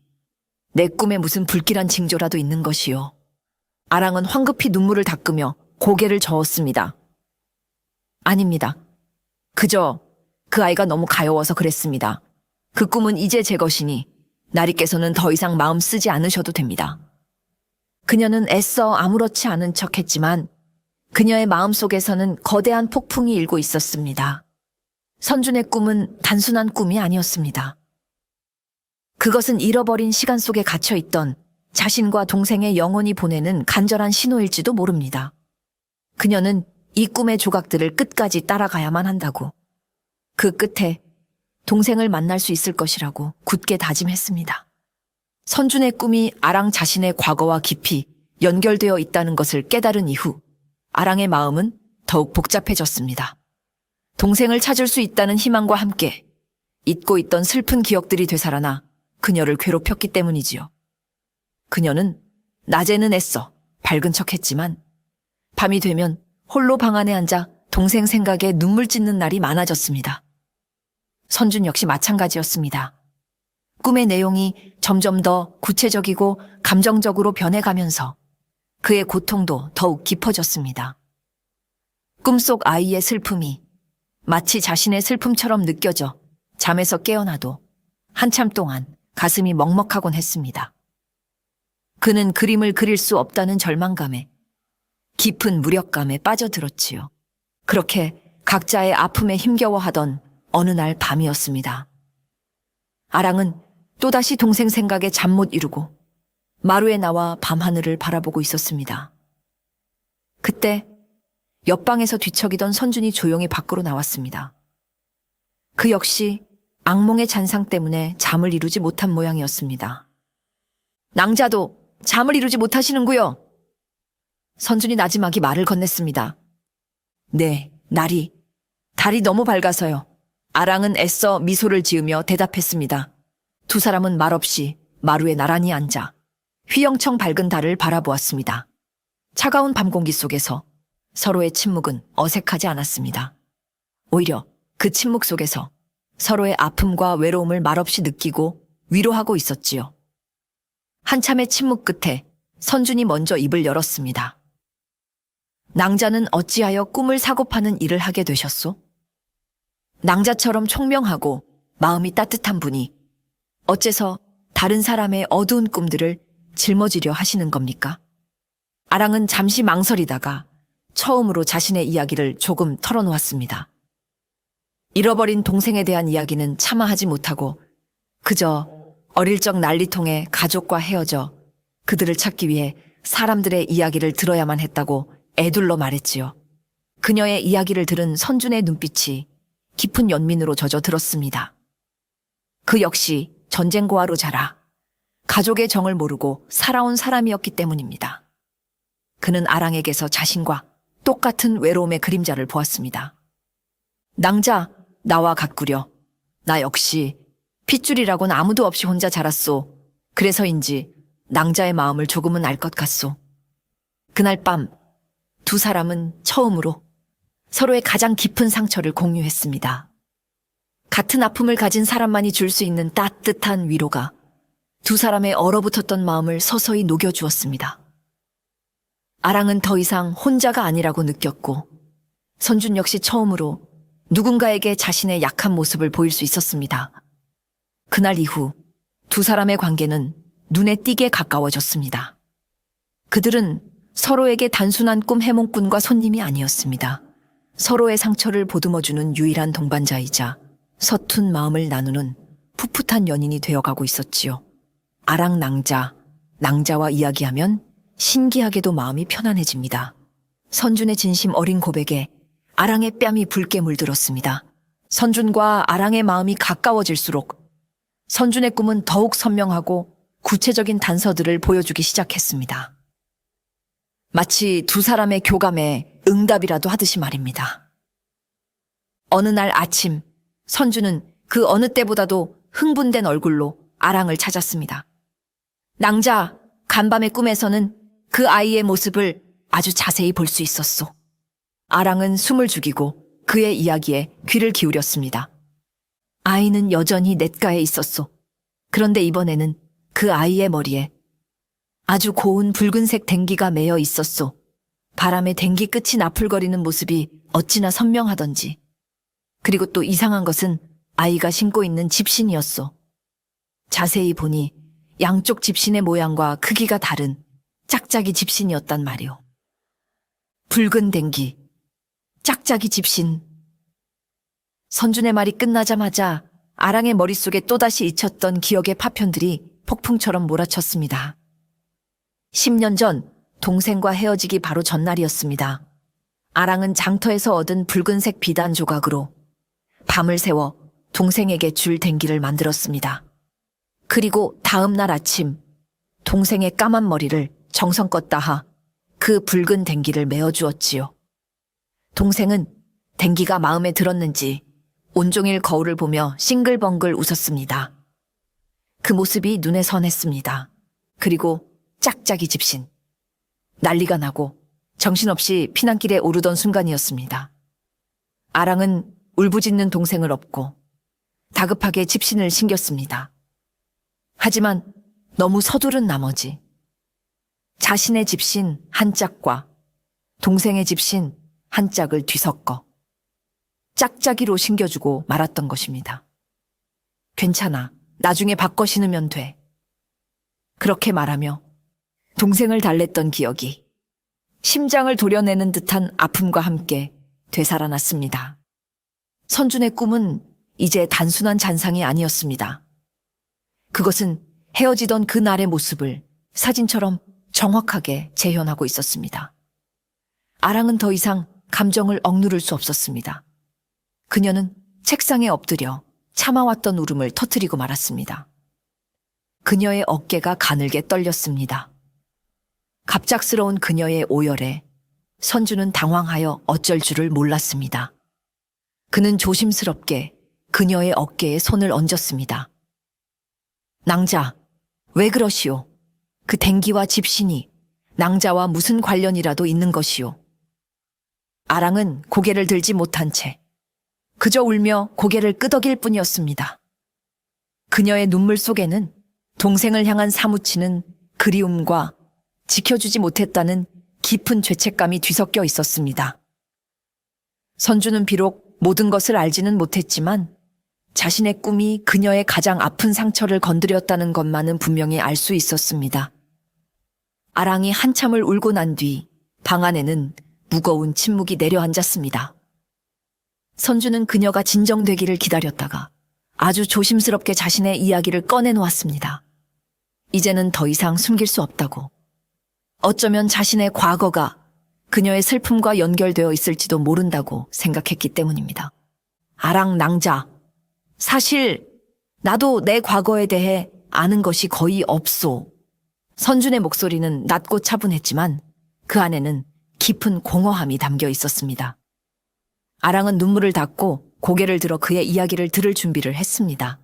내 꿈에 무슨 불길한 징조라도 있는 것이오? 아랑은 황급히 눈물을 닦으며 고개를 저었습니다. 아닙니다. 그저 그 아이가 너무 가여워서 그랬습니다. 그 꿈은 이제 제 것이니 나리께서는 더 이상 마음 쓰지 않으셔도 됩니다. 그녀는 애써 아무렇지 않은 척했지만 그녀의 마음속에서는 거대한 폭풍이 일고 있었습니다. 선준의 꿈은 단순한 꿈이 아니었습니다. 그것은 잃어버린 시간 속에 갇혀있던 자신과 동생의 영혼이 보내는 간절한 신호일지도 모릅니다. 그녀는 이 꿈의 조각들을 끝까지 따라가야만 한다고. 그 끝에 동생을 만날 수 있을 것이라고 굳게 다짐했습니다. 선준의 꿈이 아랑 자신의 과거와 깊이 연결되어 있다는 것을 깨달은 이후 아랑의 마음은 더욱 복잡해졌습니다. 동생을 찾을 수 있다는 희망과 함께 잊고 있던 슬픈 기억들이 되살아나 그녀를 괴롭혔기 때문이지요. 그녀는 낮에는 애써 밝은 척했지만 밤이 되면 홀로 방 안에 앉아 동생 생각에 눈물 찢는 날이 많아졌습니다. 선준 역시 마찬가지였습니다. 꿈의 내용이 점점 더 구체적이고 감정적으로 변해가면서 그의 고통도 더욱 깊어졌습니다. 꿈속 아이의 슬픔이 마치 자신의 슬픔처럼 느껴져 잠에서 깨어나도 한참 동안 가슴이 먹먹하곤 했습니다. 그는 그림을 그릴 수 없다는 절망감에 깊은 무력감에 빠져들었지요. 그렇게 각자의 아픔에 힘겨워하던 어느 날 밤이었습니다. 아랑은 또다시 동생 생각에 잠 못 이루고 마루에 나와 밤하늘을 바라보고 있었습니다. 그때 옆방에서 뒤척이던 선준이 조용히 밖으로 나왔습니다. 그 역시 악몽의 잔상 때문에 잠을 이루지 못한 모양이었습니다. 낭자도 잠을 이루지 못하시는구요. 선준이 나지막이 말을 건넸습니다. 네, 달이 너무 밝아서요. 아랑은 애써 미소를 지으며 대답했습니다. 두 사람은 말없이 마루에 나란히 앉아 휘영청 밝은 달을 바라보았습니다. 차가운 밤 공기 속에서 서로의 침묵은 어색하지 않았습니다. 오히려 그 침묵 속에서 서로의 아픔과 외로움을 말없이 느끼고 위로하고 있었지요. 한참의 침묵 끝에 선준이 먼저 입을 열었습니다. 낭자는 어찌하여 꿈을 사고 파는 일을 하게 되셨소? 낭자처럼 총명하고 마음이 따뜻한 분이 어째서 다른 사람의 어두운 꿈들을 짊어지려 하시는 겁니까? 아랑은 잠시 망설이다가 처음으로 자신의 이야기를 조금 털어놓았습니다. 잃어버린 동생에 대한 이야기는 차마 하지 못하고 그저 어릴 적 난리통에 가족과 헤어져 그들을 찾기 위해 사람들의 이야기를 들어야만 했다고 애둘러 말했지요. 그녀의 이야기를 들은 선준의 눈빛이 깊은 연민으로 젖어들었습니다. 그 역시 전쟁고아로 자라 가족의 정을 모르고 살아온 사람이었기 때문입니다. 그는 아랑에게서 자신과 똑같은 외로움의 그림자를 보았습니다. 낭자, 나와 같구려. 나 역시 핏줄이라곤 아무도 없이 혼자 자랐소. 그래서인지 낭자의 마음을 조금은 알 것 같소. 그날 밤 두 사람은 처음으로 서로의 가장 깊은 상처를 공유했습니다. 같은 아픔을 가진 사람만이 줄 수 있는 따뜻한 위로가 두 사람의 얼어붙었던 마음을 서서히 녹여주었습니다. 아랑은 더 이상 혼자가 아니라고 느꼈고 선준 역시 처음으로 누군가에게 자신의 약한 모습을 보일 수 있었습니다. 그날 이후 두 사람의 관계는 눈에 띄게 가까워졌습니다. 그들은 서로에게 단순한 꿈 해몽꾼과 손님이 아니었습니다. 서로의 상처를 보듬어주는 유일한 동반자이자 서툰 마음을 나누는 풋풋한 연인이 되어가고 있었지요. 아랑 낭자, 낭자와 이야기하면 신기하게도 마음이 편안해집니다. 선준의 진심 어린 고백에 아랑의 뺨이 붉게 물들었습니다. 선준과 아랑의 마음이 가까워질수록 선준의 꿈은 더욱 선명하고 구체적인 단서들을 보여주기 시작했습니다. 마치 두 사람의 교감에 응답이라도 하듯이 말입니다. 어느 날 아침, 선준은 그 어느 때보다도 흥분된 얼굴로 아랑을 찾았습니다. 낭자, 간밤의 꿈에서는 그 아이의 모습을 아주 자세히 볼 수 있었소. 아랑은 숨을 죽이고 그의 이야기에 귀를 기울였습니다. 아이는 여전히 냇가에 있었소. 그런데 이번에는 그 아이의 머리에 아주 고운 붉은색 댕기가 매여 있었소. 바람에 댕기 끝이 나풀거리는 모습이 어찌나 선명하던지. 그리고 또 이상한 것은 아이가 신고 있는 집신이었소. 자세히 보니 양쪽 집신의 모양과 크기가 다른 짝짝이 집신이었단 말이오. 붉은 댕기, 짝짝이 집신. 선준의 말이 끝나자마자 아랑의 머릿속에 또다시 잊혔던 기억의 파편들이 폭풍처럼 몰아쳤습니다. 10년 전 동생과 헤어지기 바로 전날이었습니다. 아랑은 장터에서 얻은 붉은색 비단 조각으로 밤을 새워 동생에게 줄 댕기를 만들었습니다. 그리고 다음 날 아침 동생의 까만 머리를 정성껏 따하 그 붉은 댕기를 메어주었지요. 동생은 댕기가 마음에 들었는지 온종일 거울을 보며 싱글벙글 웃었습니다. 그 모습이 눈에 선했습니다. 그리고 짝짝이 집신. 난리가 나고 정신없이 피난길에 오르던 순간이었습니다. 아랑은 울부짖는 동생을 업고 다급하게 집신을 신겼습니다. 하지만 너무 서두른 나머지 자신의 집신 한 짝과 동생의 집신 한 짝을 뒤섞어 짝짝이로 신겨주고 말았던 것입니다. 괜찮아. 나중에 바꿔 신으면 돼. 그렇게 말하며 동생을 달랬던 기억이 심장을 도려내는 듯한 아픔과 함께 되살아났습니다. 선준의 꿈은 이제 단순한 잔상이 아니었습니다. 그것은 헤어지던 그날의 모습을 사진처럼 정확하게 재현하고 있었습니다. 아랑은 더 이상 감정을 억누를 수 없었습니다. 그녀는 책상에 엎드려 참아왔던 울음을 터뜨리고 말았습니다. 그녀의 어깨가 가늘게 떨렸습니다. 갑작스러운 그녀의 오열에 선주는 당황하여 어쩔 줄을 몰랐습니다. 그는 조심스럽게 그녀의 어깨에 손을 얹었습니다. 낭자, 왜 그러시오? 그 댕기와 집신이 낭자와 무슨 관련이라도 있는 것이오. 아랑은 고개를 들지 못한 채 그저 울며 고개를 끄덕일 뿐이었습니다. 그녀의 눈물 속에는 동생을 향한 사무치는 그리움과 지켜주지 못했다는 깊은 죄책감이 뒤섞여 있었습니다. 선주는 비록 모든 것을 알지는 못했지만 자신의 꿈이 그녀의 가장 아픈 상처를 건드렸다는 것만은 분명히 알 수 있었습니다. 아랑이 한참을 울고 난 뒤 방 안에는 무거운 침묵이 내려앉았습니다. 선주는 그녀가 진정되기를 기다렸다가 아주 조심스럽게 자신의 이야기를 꺼내놓았습니다. 이제는 더 이상 숨길 수 없다고. 어쩌면 자신의 과거가 그녀의 슬픔과 연결되어 있을지도 모른다고 생각했기 때문입니다. 아랑 낭자, 사실 나도 내 과거에 대해 아는 것이 거의 없소. 선준의 목소리는 낮고 차분했지만 그 안에는 깊은 공허함이 담겨 있었습니다. 아랑은 눈물을 닦고 고개를 들어 그의 이야기를 들을 준비를 했습니다.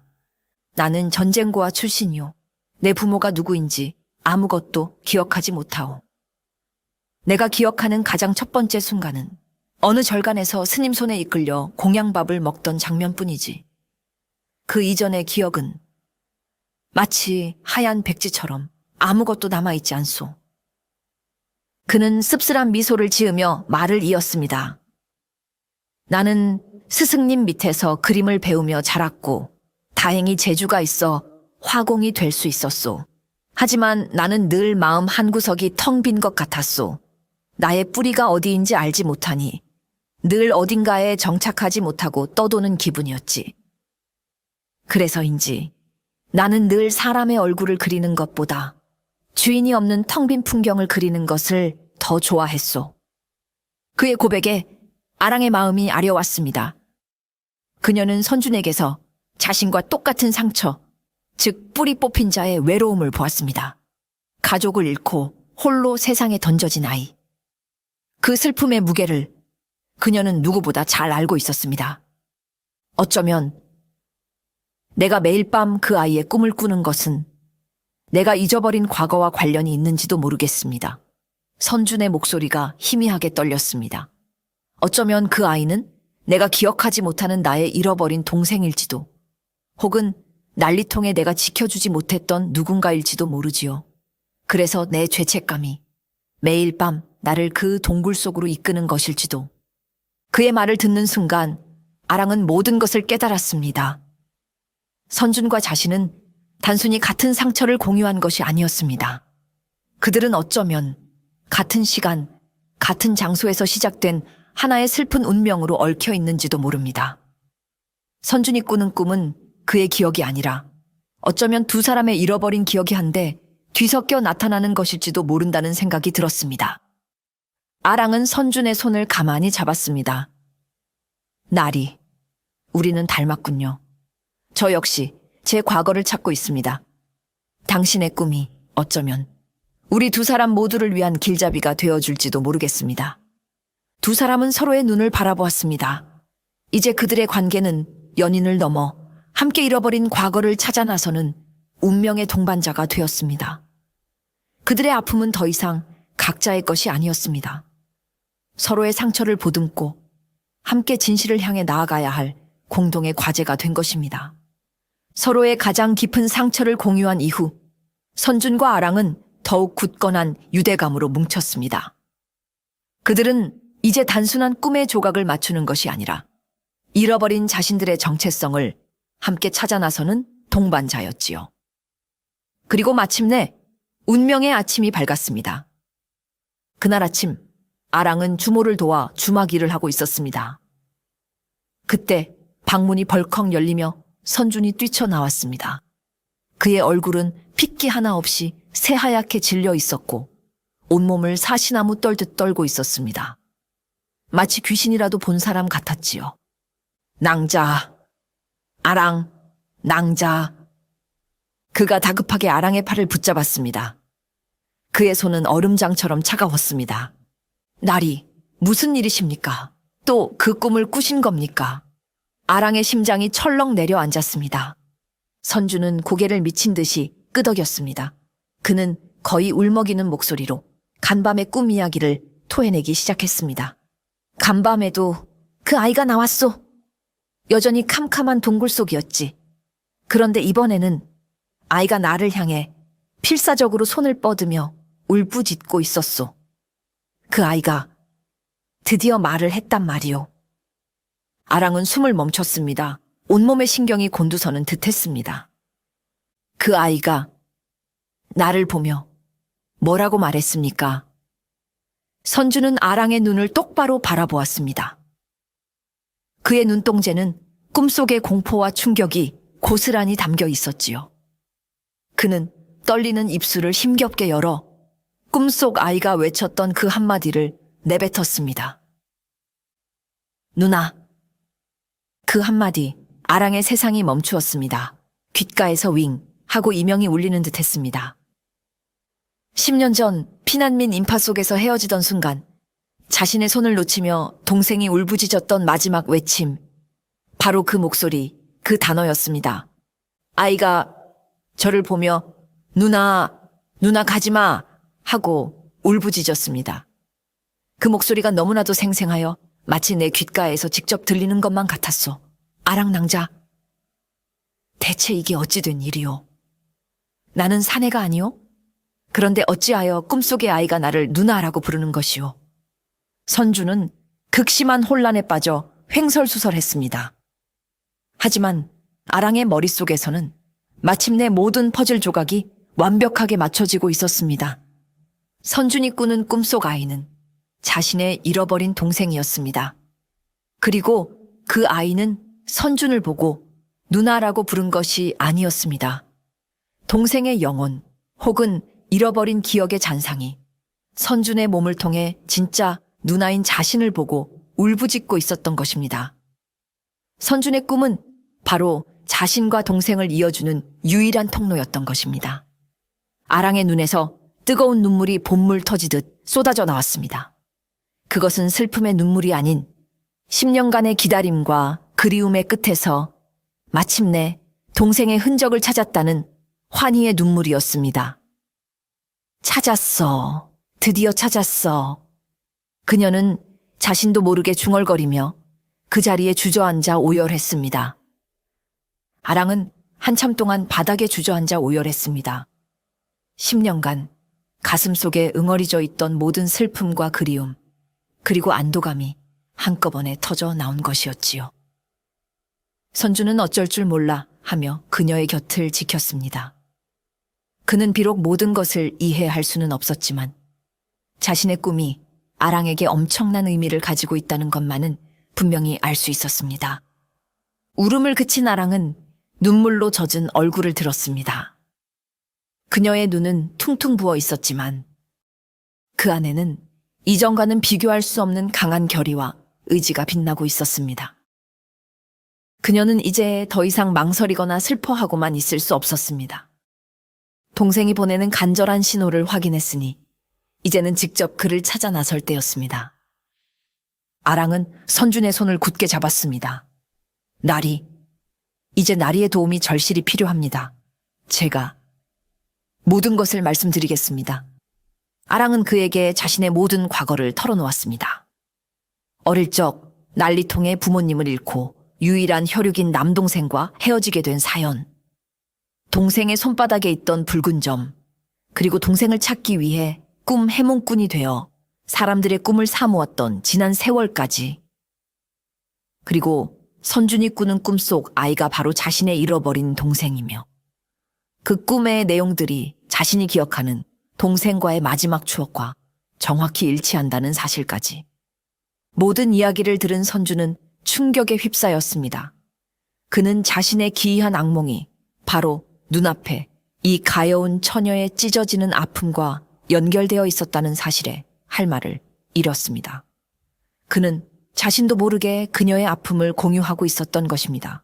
나는 전쟁고아 출신이요. 내 부모가 누구인지 아무것도 기억하지 못하오. 내가 기억하는 가장 첫 번째 순간은 어느 절간에서 스님 손에 이끌려 공양밥을 먹던 장면뿐이지. 그 이전의 기억은 마치 하얀 백지처럼 아무것도 남아있지 않소. 그는 씁쓸한 미소를 지으며 말을 이었습니다. 나는 스승님 밑에서 그림을 배우며 자랐고 다행히 재주가 있어 화공이 될 수 있었소. 하지만 나는 늘 마음 한구석이 텅 빈 것 같았소. 나의 뿌리가 어디인지 알지 못하니 늘 어딘가에 정착하지 못하고 떠도는 기분이었지. 그래서인지 나는 늘 사람의 얼굴을 그리는 것보다 주인이 없는 텅 빈 풍경을 그리는 것을 더 좋아했소. 그의 고백에 아랑의 마음이 아려왔습니다. 그녀는 선준에게서 자신과 똑같은 상처, 즉 뿌리 뽑힌 자의 외로움을 보았습니다. 가족을 잃고 홀로 세상에 던져진 아이. 그 슬픔의 무게를 그녀는 누구보다 잘 알고 있었습니다. 어쩌면 내가 매일 밤 그 아이의 꿈을 꾸는 것은 내가 잊어버린 과거와 관련이 있는지도 모르겠습니다. 선준의 목소리가 희미하게 떨렸습니다. 어쩌면 그 아이는 내가 기억하지 못하는 나의 잃어버린 동생일지도, 혹은 난리통에 내가 지켜주지 못했던 누군가일지도 모르지요. 그래서 내 죄책감이 매일 밤 나를 그 동굴 속으로 이끄는 것일지도. 그의 말을 듣는 순간 아랑은 모든 것을 깨달았습니다. 선준과 자신은 단순히 같은 상처를 공유한 것이 아니었습니다. 그들은 어쩌면 같은 시간, 같은 장소에서 시작된 하나의 슬픈 운명으로 얽혀 있는지도 모릅니다. 선준이 꾸는 꿈은 그의 기억이 아니라 어쩌면 두 사람의 잃어버린 기억이 한데 뒤섞여 나타나는 것일지도 모른다는 생각이 들었습니다. 아랑은 선준의 손을 가만히 잡았습니다. 나리, 우리는 닮았군요. 저 역시 제 과거를 찾고 있습니다. 당신의 꿈이 어쩌면 우리 두 사람 모두를 위한 길잡이가 되어줄지도 모르겠습니다. 두 사람은 서로의 눈을 바라보았습니다. 이제 그들의 관계는 연인을 넘어 함께 잃어버린 과거를 찾아 나서는 운명의 동반자가 되었습니다. 그들의 아픔은 더 이상 각자의 것이 아니었습니다. 서로의 상처를 보듬고 함께 진실을 향해 나아가야 할 공동의 과제가 된 것입니다. 서로의 가장 깊은 상처를 공유한 이후 선준과 아랑은 더욱 굳건한 유대감으로 뭉쳤습니다. 그들은 이제 단순한 꿈의 조각을 맞추는 것이 아니라 잃어버린 자신들의 정체성을 함께 찾아 나서는 동반자였지요. 그리고 마침내 운명의 아침이 밝았습니다. 그날 아침 아랑은 주모를 도와 주막 일을 하고 있었습니다. 그때 방문이 벌컥 열리며 선준이 뛰쳐나왔습니다. 그의 얼굴은 핏기 하나 없이 새하얗게 질려 있었고 온몸을 사시나무 떨듯 떨고 있었습니다. 마치 귀신이라도 본 사람 같았지요. 낭자, 아랑, 낭자. 그가 다급하게 아랑의 팔을 붙잡았습니다. 그의 손은 얼음장처럼 차가웠습니다. 나리, 무슨 일이십니까? 또 그 꿈을 꾸신 겁니까? 아랑의 심장이 철렁 내려앉았습니다. 선주는 고개를 미친 듯이 끄덕였습니다. 그는 거의 울먹이는 목소리로 간밤의 꿈 이야기를 토해내기 시작했습니다. 간밤에도 그 아이가 나왔소. 여전히 캄캄한 동굴 속이었지. 그런데 이번에는 아이가 나를 향해 필사적으로 손을 뻗으며 울부짖고 있었소. 그 아이가 드디어 말을 했단 말이오. 아랑은 숨을 멈췄습니다. 온몸의 신경이 곤두서는 듯했습니다. 그 아이가 나를 보며 뭐라고 말했습니까? 선주는 아랑의 눈을 똑바로 바라보았습니다. 그의 눈동자는 꿈속의 공포와 충격이 고스란히 담겨 있었지요. 그는 떨리는 입술을 힘겹게 열어 꿈속 아이가 외쳤던 그 한마디를 내뱉었습니다. 누나. 그 한마디, 아랑의 세상이 멈추었습니다. 귓가에서 윙 하고 이명이 울리는 듯 했습니다. 10년 전 피난민 인파 속에서 헤어지던 순간 자신의 손을 놓치며 동생이 울부짖었던 마지막 외침. 바로 그 목소리, 그 단어였습니다. 아이가 저를 보며 누나 가지마 하고 울부짖었습니다. 그 목소리가 너무나도 생생하여 마치 내 귓가에서 직접 들리는 것만 같았소. 아랑낭자. 대체 이게 어찌 된 일이오? 나는 사내가 아니오? 그런데 어찌하여 꿈속의 아이가 나를 누나라고 부르는 것이오? 선주는 극심한 혼란에 빠져 횡설수설했습니다. 하지만 아랑의 머릿속에서는 마침내 모든 퍼즐 조각이 완벽하게 맞춰지고 있었습니다. 선준이 꾸는 꿈속 아이는 자신의 잃어버린 동생이었습니다. 그리고 그 아이는 선준을 보고 누나라고 부른 것이 아니었습니다. 동생의 영혼 혹은 잃어버린 기억의 잔상이 선준의 몸을 통해 진짜 누나인 자신을 보고 울부짖고 있었던 것입니다. 선준의 꿈은 바로 자신과 동생을 이어주는 유일한 통로였던 것입니다. 아랑의 눈에서 뜨거운 눈물이 봇물 터지듯 쏟아져 나왔습니다. 그것은 슬픔의 눈물이 아닌 10년간의 기다림과 그리움의 끝에서 마침내 동생의 흔적을 찾았다는 환희의 눈물이었습니다. 찾았어. 드디어 찾았어. 그녀는 자신도 모르게 중얼거리며 그 자리에 주저앉아 오열했습니다. 아랑은 한참 동안 바닥에 주저앉아 오열했습니다. 10년간 가슴 속에 응어리져 있던 모든 슬픔과 그리움, 그리고 안도감이 한꺼번에 터져 나온 것이었지요. 선주는 어쩔 줄 몰라 하며 그녀의 곁을 지켰습니다. 그는 비록 모든 것을 이해할 수는 없었지만 자신의 꿈이 아랑에게 엄청난 의미를 가지고 있다는 것만은 분명히 알 수 있었습니다. 울음을 그친 아랑은 눈물로 젖은 얼굴을 들었습니다. 그녀의 눈은 퉁퉁 부어 있었지만 그 안에는 이전과는 비교할 수 없는 강한 결의와 의지가 빛나고 있었습니다. 그녀는 이제 더 이상 망설이거나 슬퍼하고만 있을 수 없었습니다. 동생이 보내는 간절한 신호를 확인했으니 이제는 직접 그를 찾아 나설 때였습니다. 아랑은 선준의 손을 굳게 잡았습니다. 나리, 이제 나리의 도움이 절실히 필요합니다. 제가 모든 것을 말씀드리겠습니다. 아랑은 그에게 자신의 모든 과거를 털어놓았습니다. 어릴 적 난리통에 부모님을 잃고 유일한 혈육인 남동생과 헤어지게 된 사연, 동생의 손바닥에 있던 붉은 점, 그리고 동생을 찾기 위해 꿈 해몽꾼이 되어 사람들의 꿈을 사모았던 지난 세월까지, 그리고 선준이 꾸는 꿈속 아이가 바로 자신의 잃어버린 동생이며 그 꿈의 내용들이 자신이 기억하는 동생과의 마지막 추억과 정확히 일치한다는 사실까지. 모든 이야기를 들은 선주는 충격에 휩싸였습니다. 그는 자신의 기이한 악몽이 바로 눈앞에 이 가여운 처녀의 찢어지는 아픔과 연결되어 있었다는 사실에 할 말을 잃었습니다. 그는 자신도 모르게 그녀의 아픔을 공유하고 있었던 것입니다.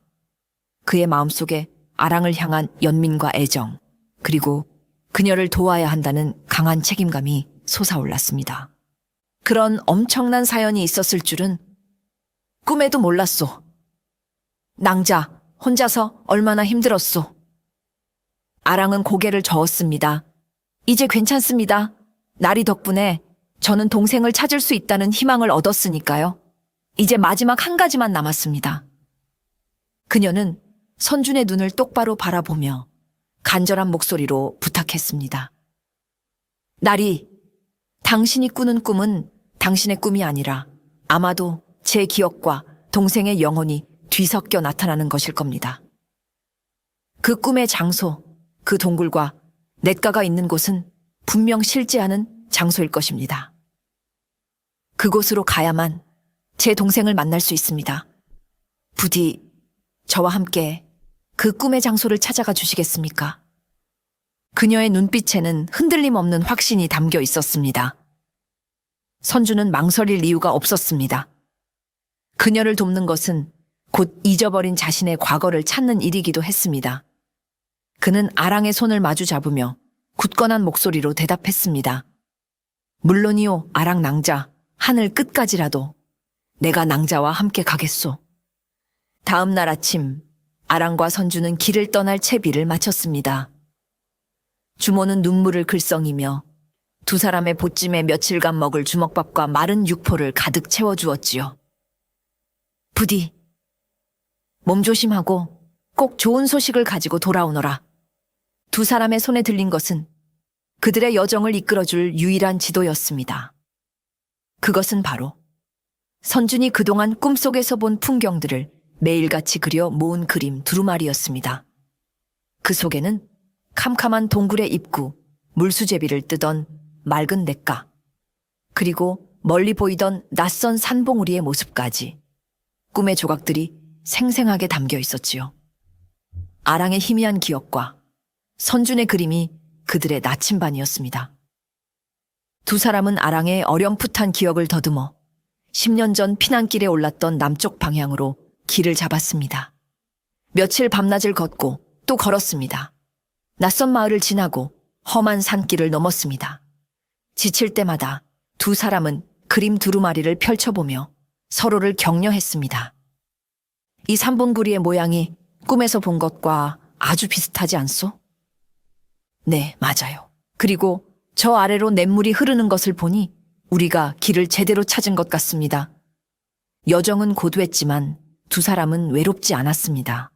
그의 마음속에 아랑을 향한 연민과 애정, 그리고 그녀를 도와야 한다는 강한 책임감이 솟아올랐습니다. 그런 엄청난 사연이 있었을 줄은 꿈에도 몰랐소. 낭자, 혼자서 얼마나 힘들었소. 아랑은 고개를 저었습니다. 이제 괜찮습니다. 나리 덕분에 저는 동생을 찾을 수 있다는 희망을 얻었으니까요. 이제 마지막 한 가지만 남았습니다. 그녀는 선준의 눈을 똑바로 바라보며 간절한 목소리로 부탁했습니다. 나리, 당신이 꾸는 꿈은 당신의 꿈이 아니라 아마도 제 기억과 동생의 영혼이 뒤섞여 나타나는 것일 겁니다. 그 꿈의 장소, 그 동굴과 냇가가 있는 곳은 분명 실제하는 장소일 것입니다. 그곳으로 가야만 제 동생을 만날 수 있습니다. 부디 저와 함께 그 꿈의 장소를 찾아가 주시겠습니까? 그녀의 눈빛에는 흔들림 없는 확신이 담겨 있었습니다. 선주는 망설일 이유가 없었습니다. 그녀를 돕는 것은 곧 잊어버린 자신의 과거를 찾는 일이기도 했습니다. 그는 아랑의 손을 마주 잡으며 굳건한 목소리로 대답했습니다. 물론이요, 아랑 낭자, 하늘 끝까지라도 내가 낭자와 함께 가겠소. 다음 날 아침, 아랑과 선주는 길을 떠날 채비를 마쳤습니다. 주모는 눈물을 글썽이며 두 사람의 보찜에 며칠간 먹을 주먹밥과 마른 육포를 가득 채워주었지요. 부디 몸 조심하고 꼭 좋은 소식을 가지고 돌아오너라. 두 사람의 손에 들린 것은 그들의 여정을 이끌어줄 유일한 지도였습니다. 그것은 바로 선준이 그동안 꿈속에서 본 풍경들을 매일같이 그려 모은 그림 두루마리였습니다. 그 속에는 캄캄한 동굴의 입구, 물수제비를 뜨던 맑은 냇가, 그리고 멀리 보이던 낯선 산봉우리의 모습까지 꿈의 조각들이 생생하게 담겨 있었지요. 아랑의 희미한 기억과 선준의 그림이 그들의 나침반이었습니다. 두 사람은 아랑의 어렴풋한 기억을 더듬어 10년 전 피난길에 올랐던 남쪽 방향으로 길을 잡았습니다. 며칠 밤낮을 걷고 또 걸었습니다. 낯선 마을을 지나고 험한 산길을 넘었습니다. 지칠 때마다 두 사람은 그림 두루마리를 펼쳐보며 서로를 격려했습니다. 이 삼봉구리의 모양이 꿈에서 본 것과 아주 비슷하지 않소? 네, 맞아요. 그리고 저 아래로 냇물이 흐르는 것을 보니 우리가 길을 제대로 찾은 것 같습니다. 여정은 고두했지만 두 사람은 외롭지 않았습니다.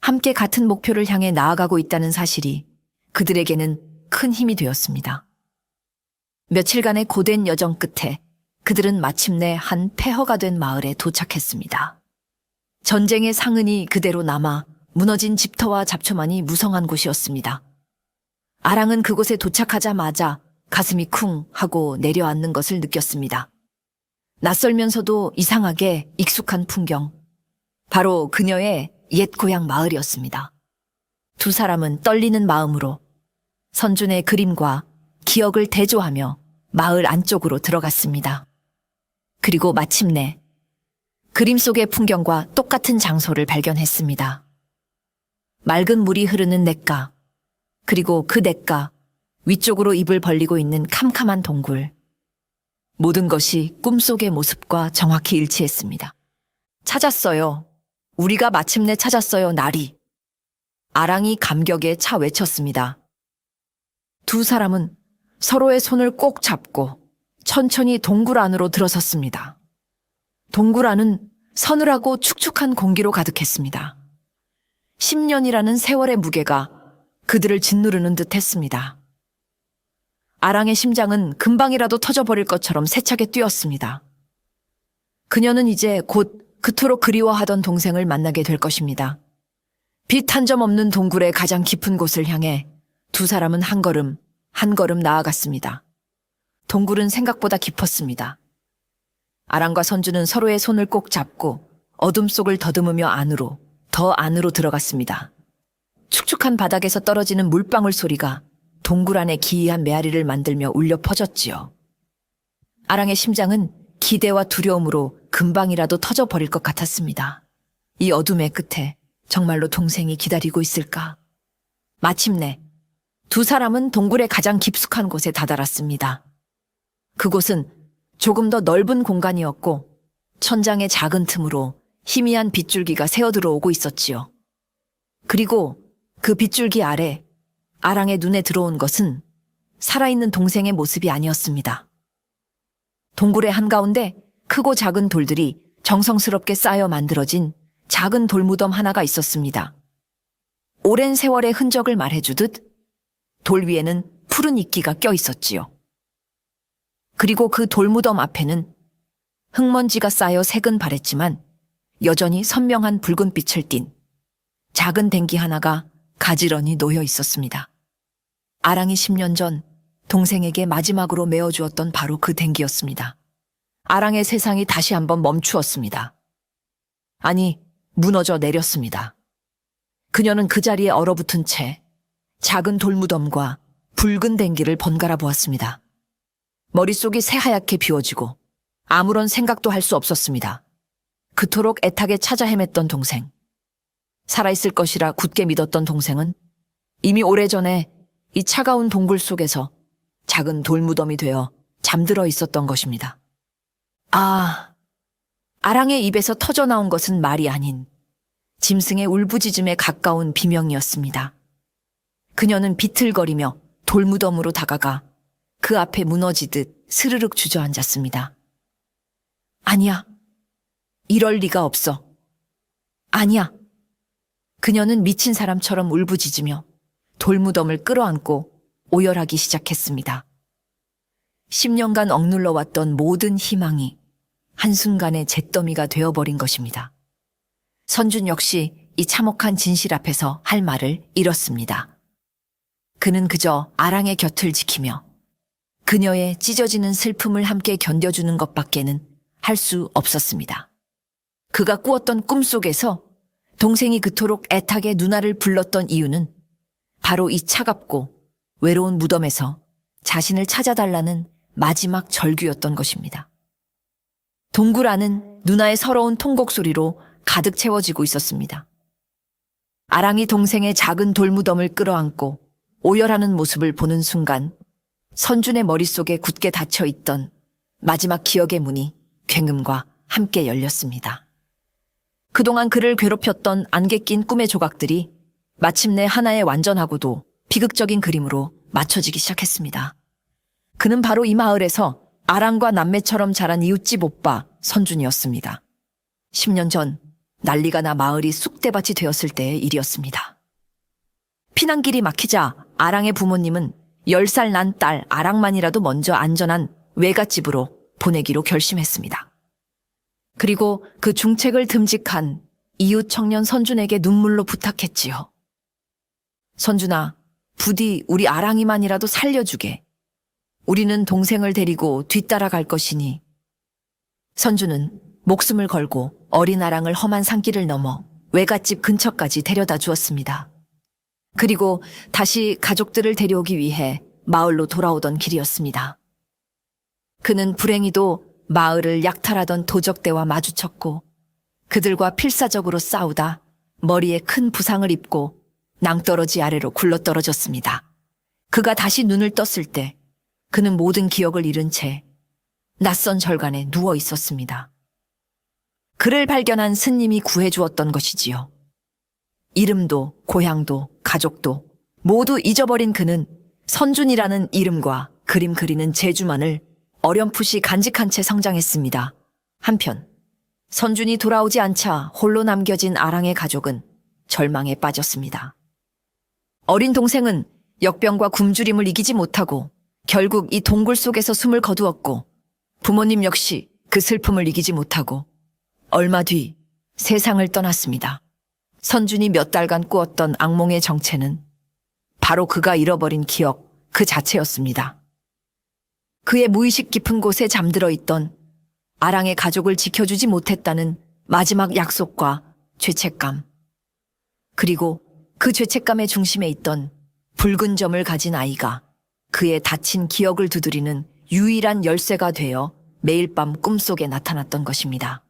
함께 같은 목표를 향해 나아가고 있다는 사실이 그들에게는 큰 힘이 되었습니다. 며칠간의 고된 여정 끝에 그들은 마침내 한 폐허가 된 마을에 도착했습니다. 전쟁의 상흔이 그대로 남아 무너진 집터와 잡초만이 무성한 곳이었습니다. 아랑은 그곳에 도착하자마자 가슴이 쿵 하고 내려앉는 것을 느꼈습니다. 낯설면서도 이상하게 익숙한 풍경. 바로 그녀의 옛 고향 마을이었습니다. 두 사람은 떨리는 마음으로 선준의 그림과 기억을 대조하며 마을 안쪽으로 들어갔습니다. 그리고 마침내 그림 속의 풍경과 똑같은 장소를 발견했습니다. 맑은 물이 흐르는 냇가, 그리고 그 냇가 위쪽으로 입을 벌리고 있는 캄캄한 동굴. 모든 것이 꿈속의 모습과 정확히 일치했습니다. 찾았어요. 우리가 마침내 찾았어요, 나리. 아랑이 감격에 차 외쳤습니다. 두 사람은 서로의 손을 꼭 잡고 천천히 동굴 안으로 들어섰습니다. 동굴 안은 서늘하고 축축한 공기로 가득했습니다. 10년이라는 세월의 무게가 그들을 짓누르는 듯 했습니다. 아랑의 심장은 금방이라도 터져버릴 것처럼 세차게 뛰었습니다. 그녀는 이제 곧 그토록 그리워하던 동생을 만나게 될 것입니다. 빛 한 점 없는 동굴의 가장 깊은 곳을 향해 두 사람은 한 걸음 나아갔습니다. 동굴은 생각보다 깊었습니다. 아랑과 선주는 서로의 손을 꼭 잡고 어둠 속을 더듬으며 더 안으로 들어갔습니다. 축축한 바닥에서 떨어지는 물방울 소리가 동굴 안에 기이한 메아리를 만들며 울려 퍼졌지요. 아랑의 심장은 기대와 두려움으로 금방이라도 터져버릴 것 같았습니다. 이 어둠의 끝에 정말로 동생이 기다리고 있을까? 마침내 두 사람은 동굴의 가장 깊숙한 곳에 다다랐습니다. 그곳은 조금 더 넓은 공간이었고 천장의 작은 틈으로 희미한 빗줄기가 새어들어오고 있었지요. 그리고 그 빗줄기 아래 아랑의 눈에 들어온 것은 살아있는 동생의 모습이 아니었습니다. 동굴의 한가운데 크고 작은 돌들이 정성스럽게 쌓여 만들어진 작은 돌무덤 하나가 있었습니다. 오랜 세월의 흔적을 말해주듯 돌 위에는 푸른 이끼가 껴 있었지요. 그리고 그 돌무덤 앞에는 흙먼지가 쌓여 색은 바랬지만 여전히 선명한 붉은빛을 띤 작은 댕기 하나가 가지런히 놓여 있었습니다. 아랑이 10년 전 동생에게 마지막으로 메어주었던 바로 그 댕기였습니다. 아랑의 세상이 다시 한번 멈추었습니다. 아니, 무너져 내렸습니다. 그녀는 그 자리에 얼어붙은 채 작은 돌무덤과 붉은 댕기를 번갈아 보았습니다. 머릿속이 새하얗게 비워지고 아무런 생각도 할 수 없었습니다. 그토록 애타게 찾아 헤맸던 동생. 살아있을 것이라 굳게 믿었던 동생은 이미 오래전에 이 차가운 동굴 속에서 작은 돌무덤이 되어 잠들어 있었던 것입니다. 아랑의 입에서 터져나온 것은 말이 아닌 짐승의 울부짖음에 가까운 비명이었습니다. 그녀는 비틀거리며 돌무덤으로 다가가 그 앞에 무너지듯 스르륵 주저앉았습니다. 아니야. 이럴 리가 없어. 아니야. 그녀는 미친 사람처럼 울부짖으며 돌무덤을 끌어안고 오열하기 시작했습니다. 10년간 억눌러왔던 모든 희망이 한순간에 잿더미가 되어버린 것입니다. 선준 역시 이 참혹한 진실 앞에서 할 말을 잃었습니다. 그는 그저 아랑의 곁을 지키며 그녀의 찢어지는 슬픔을 함께 견뎌주는 것밖에는 할 수 없었습니다. 그가 꾸었던 꿈속에서 동생이 그토록 애타게 누나를 불렀던 이유는 바로 이 차갑고 외로운 무덤에서 자신을 찾아달라는 마지막 절규였던 것입니다. 동굴 안은 누나의 서러운 통곡 소리로 가득 채워지고 있었습니다. 아랑이 동생의 작은 돌무덤을 끌어안고 오열하는 모습을 보는 순간 선준의 머릿속에 굳게 닫혀있던 마지막 기억의 문이 굉음과 함께 열렸습니다. 그동안 그를 괴롭혔던 안개 낀 꿈의 조각들이 마침내 하나의 완전하고도 비극적인 그림으로 맞춰지기 시작했습니다. 그는 바로 이 마을에서 아랑과 남매처럼 자란 이웃집 오빠 선준이었습니다. 10년 전 난리가 나 마을이 쑥대밭이 되었을 때의 일이었습니다. 피난길이 막히자 아랑의 부모님은 10살 난 딸 아랑만이라도 먼저 안전한 외갓집으로 보내기로 결심했습니다. 그리고 그 중책을 듬직한 이웃 청년 선준에게 눈물로 부탁했지요. 선준아, 부디 우리 아랑이만이라도 살려주게. 우리는 동생을 데리고 뒤따라 갈 것이니. 선준은 목숨을 걸고 어린 아랑을 험한 산길을 넘어 외갓집 근처까지 데려다 주었습니다. 그리고 다시 가족들을 데려오기 위해 마을로 돌아오던 길이었습니다. 그는 불행히도 마을을 약탈하던 도적대와 마주쳤고 그들과 필사적으로 싸우다 머리에 큰 부상을 입고 낭떠러지 아래로 굴러떨어졌습니다. 그가 다시 눈을 떴을 때 그는 모든 기억을 잃은 채 낯선 절간에 누워 있었습니다. 그를 발견한 스님이 구해주었던 것이지요. 이름도 고향도 가족도 모두 잊어버린 그는 선준이라는 이름과 그림 그리는 재주만을 어렴풋이 간직한 채 성장했습니다. 한편 선준이 돌아오지 않자 홀로 남겨진 아랑의 가족은 절망에 빠졌습니다. 어린 동생은 역병과 굶주림을 이기지 못하고 결국 이 동굴 속에서 숨을 거두었고 부모님 역시 그 슬픔을 이기지 못하고 얼마 뒤 세상을 떠났습니다. 선준이 몇 달간 꾸었던 악몽의 정체는 바로 그가 잃어버린 기억 그 자체였습니다. 그의 무의식 깊은 곳에 잠들어 있던 아랑의 가족을 지켜주지 못했다는 마지막 약속과 죄책감. 그리고 그 죄책감의 중심에 있던 붉은 점을 가진 아이가 그의 다친 기억을 두드리는 유일한 열쇠가 되어 매일 밤 꿈속에 나타났던 것입니다.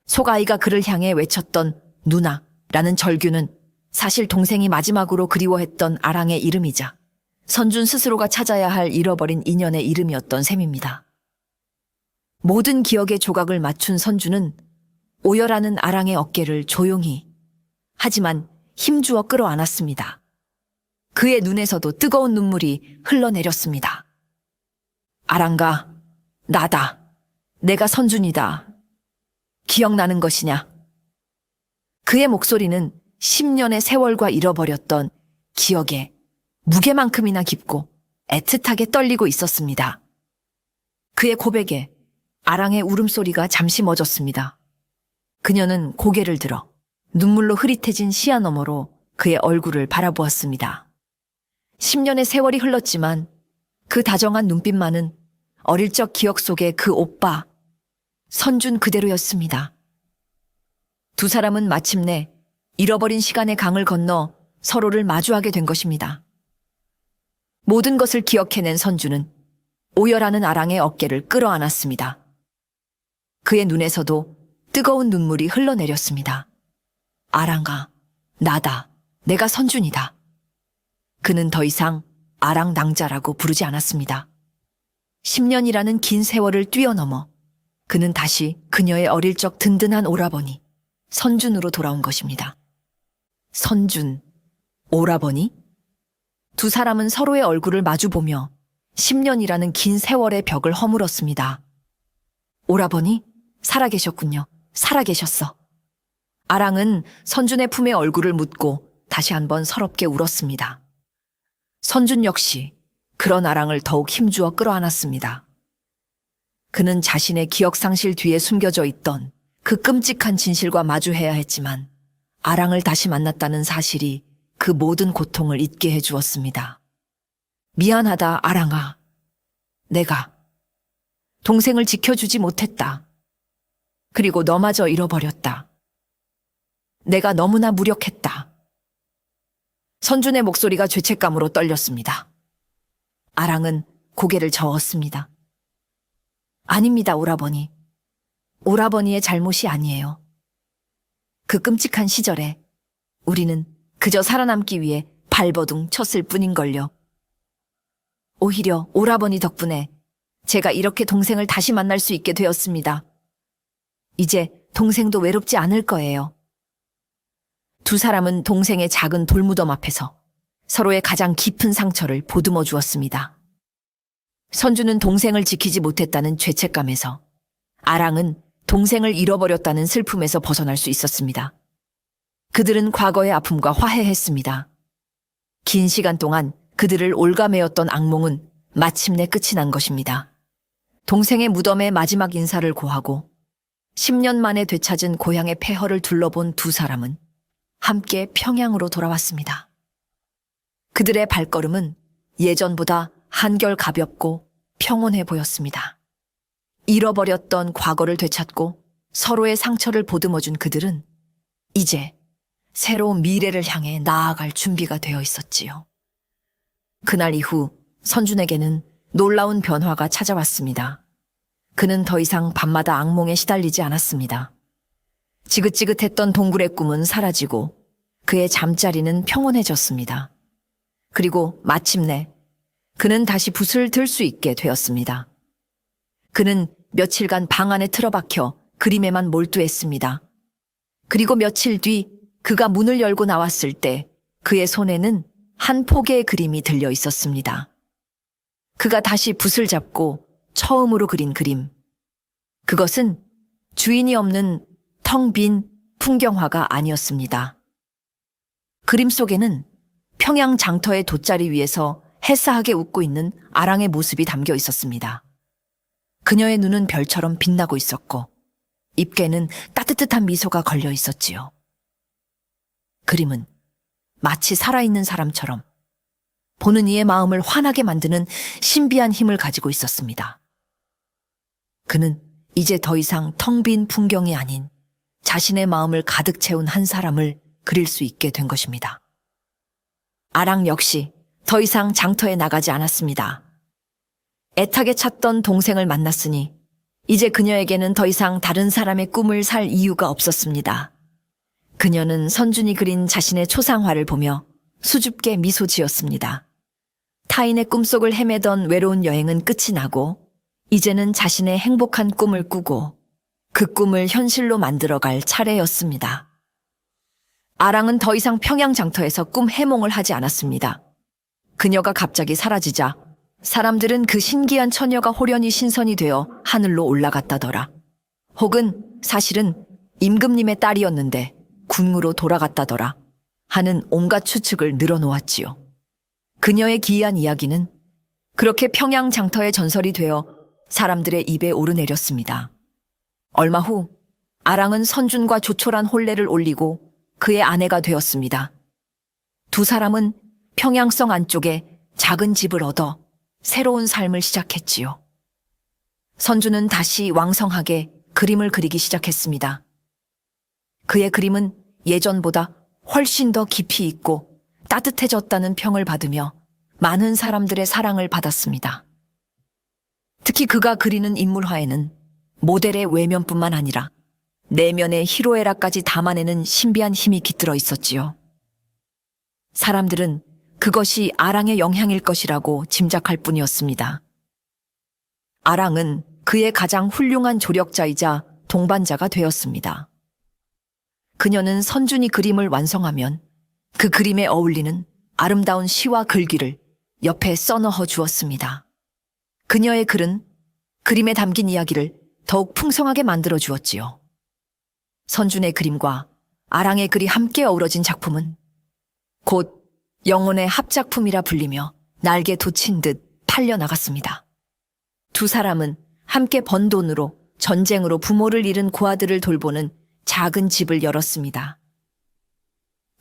속아이가 그를 향해 외쳤던 누나라는 절규는 사실 동생이 마지막으로 그리워했던 아랑의 이름이자 선준 스스로가 찾아야 할 잃어버린 인연의 이름이었던 셈입니다. 모든 기억의 조각을 맞춘 선준은 오열하는 아랑의 어깨를 조용히 하지만 힘주어 끌어안았습니다. 그의 눈에서도 뜨거운 눈물이 흘러내렸습니다. 아랑가, 나다. 내가 선준이다. 기억나는 것이냐? 그의 목소리는 10년의 세월과 잃어버렸던 기억에 무게만큼이나 깊고 애틋하게 떨리고 있었습니다. 그의 고백에 아랑의 울음소리가 잠시 멎었습니다. 그녀는 고개를 들어 눈물로 흐릿해진 시야 너머로 그의 얼굴을 바라보았습니다. 10년의 세월이 흘렀지만 그 다정한 눈빛만은 어릴 적 기억 속의 그 오빠, 선준 그대로였습니다. 두 사람은 마침내 잃어버린 시간의 강을 건너 서로를 마주하게 된 것입니다. 모든 것을 기억해낸 선준은 오열하는 아랑의 어깨를 끌어안았습니다. 그의 눈에서도 뜨거운 눈물이 흘러내렸습니다. 아랑아, 나다. 내가 선준이다. 그는 더 이상 아랑 낭자라고 부르지 않았습니다. 10년이라는 긴 세월을 뛰어넘어 그는 다시 그녀의 어릴 적 든든한 오라버니, 선준으로 돌아온 것입니다. 선준, 오라버니? 두 사람은 서로의 얼굴을 마주보며 10년이라는 긴 세월의 벽을 허물었습니다. 오라버니? 살아계셨군요. 살아계셨어. 아랑은 선준의 품에 얼굴을 묻고 다시 한번 서럽게 울었습니다. 선준 역시 그런 아랑을 더욱 힘주어 끌어안았습니다. 그는 자신의 기억상실 뒤에 숨겨져 있던 그 끔찍한 진실과 마주해야 했지만 아랑을 다시 만났다는 사실이 그 모든 고통을 잊게 해주었습니다. 미안하다, 아랑아. 내가 동생을 지켜주지 못했다. 그리고 너마저 잃어버렸다. 내가 너무나 무력했다. 선준의 목소리가 죄책감으로 떨렸습니다. 아랑은 고개를 저었습니다. 아닙니다, 오라버니. 오라버니의 잘못이 아니에요. 그 끔찍한 시절에 우리는 그저 살아남기 위해 발버둥 쳤을 뿐인걸요. 오히려 오라버니 덕분에 제가 이렇게 동생을 다시 만날 수 있게 되었습니다. 이제 동생도 외롭지 않을 거예요. 두 사람은 동생의 작은 돌무덤 앞에서 서로의 가장 깊은 상처를 보듬어 주었습니다. 선주는 동생을 지키지 못했다는 죄책감에서, 아랑은 동생을 잃어버렸다는 슬픔에서 벗어날 수 있었습니다. 그들은 과거의 아픔과 화해했습니다. 긴 시간 동안 그들을 올가매었던 악몽은 마침내 끝이 난 것입니다. 동생의 무덤에 마지막 인사를 고하고 10년 만에 되찾은 고향의 폐허를 둘러본 두 사람은 함께 평양으로 돌아왔습니다. 그들의 발걸음은 예전보다 한결 가볍고 평온해 보였습니다. 잃어버렸던 과거를 되찾고 서로의 상처를 보듬어준 그들은 이제 새로운 미래를 향해 나아갈 준비가 되어 있었지요. 그날 이후 선준에게는 놀라운 변화가 찾아왔습니다. 그는 더 이상 밤마다 악몽에 시달리지 않았습니다. 지긋지긋했던 동굴의 꿈은 사라지고 그의 잠자리는 평온해졌습니다. 그리고 마침내 그는 다시 붓을 들 수 있게 되었습니다. 그는 며칠간 방 안에 틀어박혀 그림에만 몰두했습니다. 그리고 며칠 뒤 그가 문을 열고 나왔을 때 그의 손에는 한 폭의 그림이 들려 있었습니다. 그가 다시 붓을 잡고 처음으로 그린 그림. 그것은 주인이 없는 텅 빈 풍경화가 아니었습니다. 그림 속에는 평양 장터의 돗자리 위에서 해싸하게 웃고 있는 아랑의 모습이 담겨 있었습니다. 그녀의 눈은 별처럼 빛나고 있었고 입에는 따뜻한 미소가 걸려 있었지요. 그림은 마치 살아있는 사람처럼 보는 이의 마음을 환하게 만드는 신비한 힘을 가지고 있었습니다. 그는 이제 더 이상 텅 빈 풍경이 아닌 자신의 마음을 가득 채운 한 사람을 그릴 수 있게 된 것입니다. 아랑 역시 더 이상 장터에 나가지 않았습니다. 애타게 찾던 동생을 만났으니 이제 그녀에게는 더 이상 다른 사람의 꿈을 살 이유가 없었습니다. 그녀는 선준이 그린 자신의 초상화를 보며 수줍게 미소 지었습니다. 타인의 꿈속을 헤매던 외로운 여행은 끝이 나고 이제는 자신의 행복한 꿈을 꾸고 그 꿈을 현실로 만들어갈 차례였습니다. 아랑은 더 이상 평양 장터에서 꿈 해몽을 하지 않았습니다. 그녀가 갑자기 사라지자 사람들은 그 신기한 처녀가 호련히 신선이 되어 하늘로 올라갔다더라. 혹은 사실은 임금님의 딸이었는데 궁으로 돌아갔다더라 하는 온갖 추측을 늘어놓았지요. 그녀의 기이한 이야기는 그렇게 평양 장터의 전설이 되어 사람들의 입에 오르내렸습니다. 얼마 후 아랑은 선준과 조촐한 혼례를 올리고 그의 아내가 되었습니다. 두 사람은 평양성 안쪽에 작은 집을 얻어 새로운 삶을 시작했지요. 선준은 다시 왕성하게 그림을 그리기 시작했습니다. 그의 그림은 예전보다 훨씬 더 깊이 있고 따뜻해졌다는 평을 받으며 많은 사람들의 사랑을 받았습니다. 특히 그가 그리는 인물화에는 모델의 외면뿐만 아니라 내면의 희로애락까지 담아내는 신비한 힘이 깃들어 있었지요. 사람들은 그것이 아랑의 영향일 것이라고 짐작할 뿐이었습니다. 아랑은 그의 가장 훌륭한 조력자이자 동반자가 되었습니다. 그녀는 선준이 그림을 완성하면 그 그림에 어울리는 아름다운 시와 글귀를 옆에 써넣어 주었습니다. 그녀의 글은 그림에 담긴 이야기를 더욱 풍성하게 만들어 주었지요. 선준의 그림과 아랑의 글이 함께 어우러진 작품은 곧 영혼의 합작품이라 불리며 날개 돋친 듯 팔려나갔습니다. 두 사람은 함께 번 돈으로 전쟁으로 부모를 잃은 고아들을 돌보는 작은 집을 열었습니다.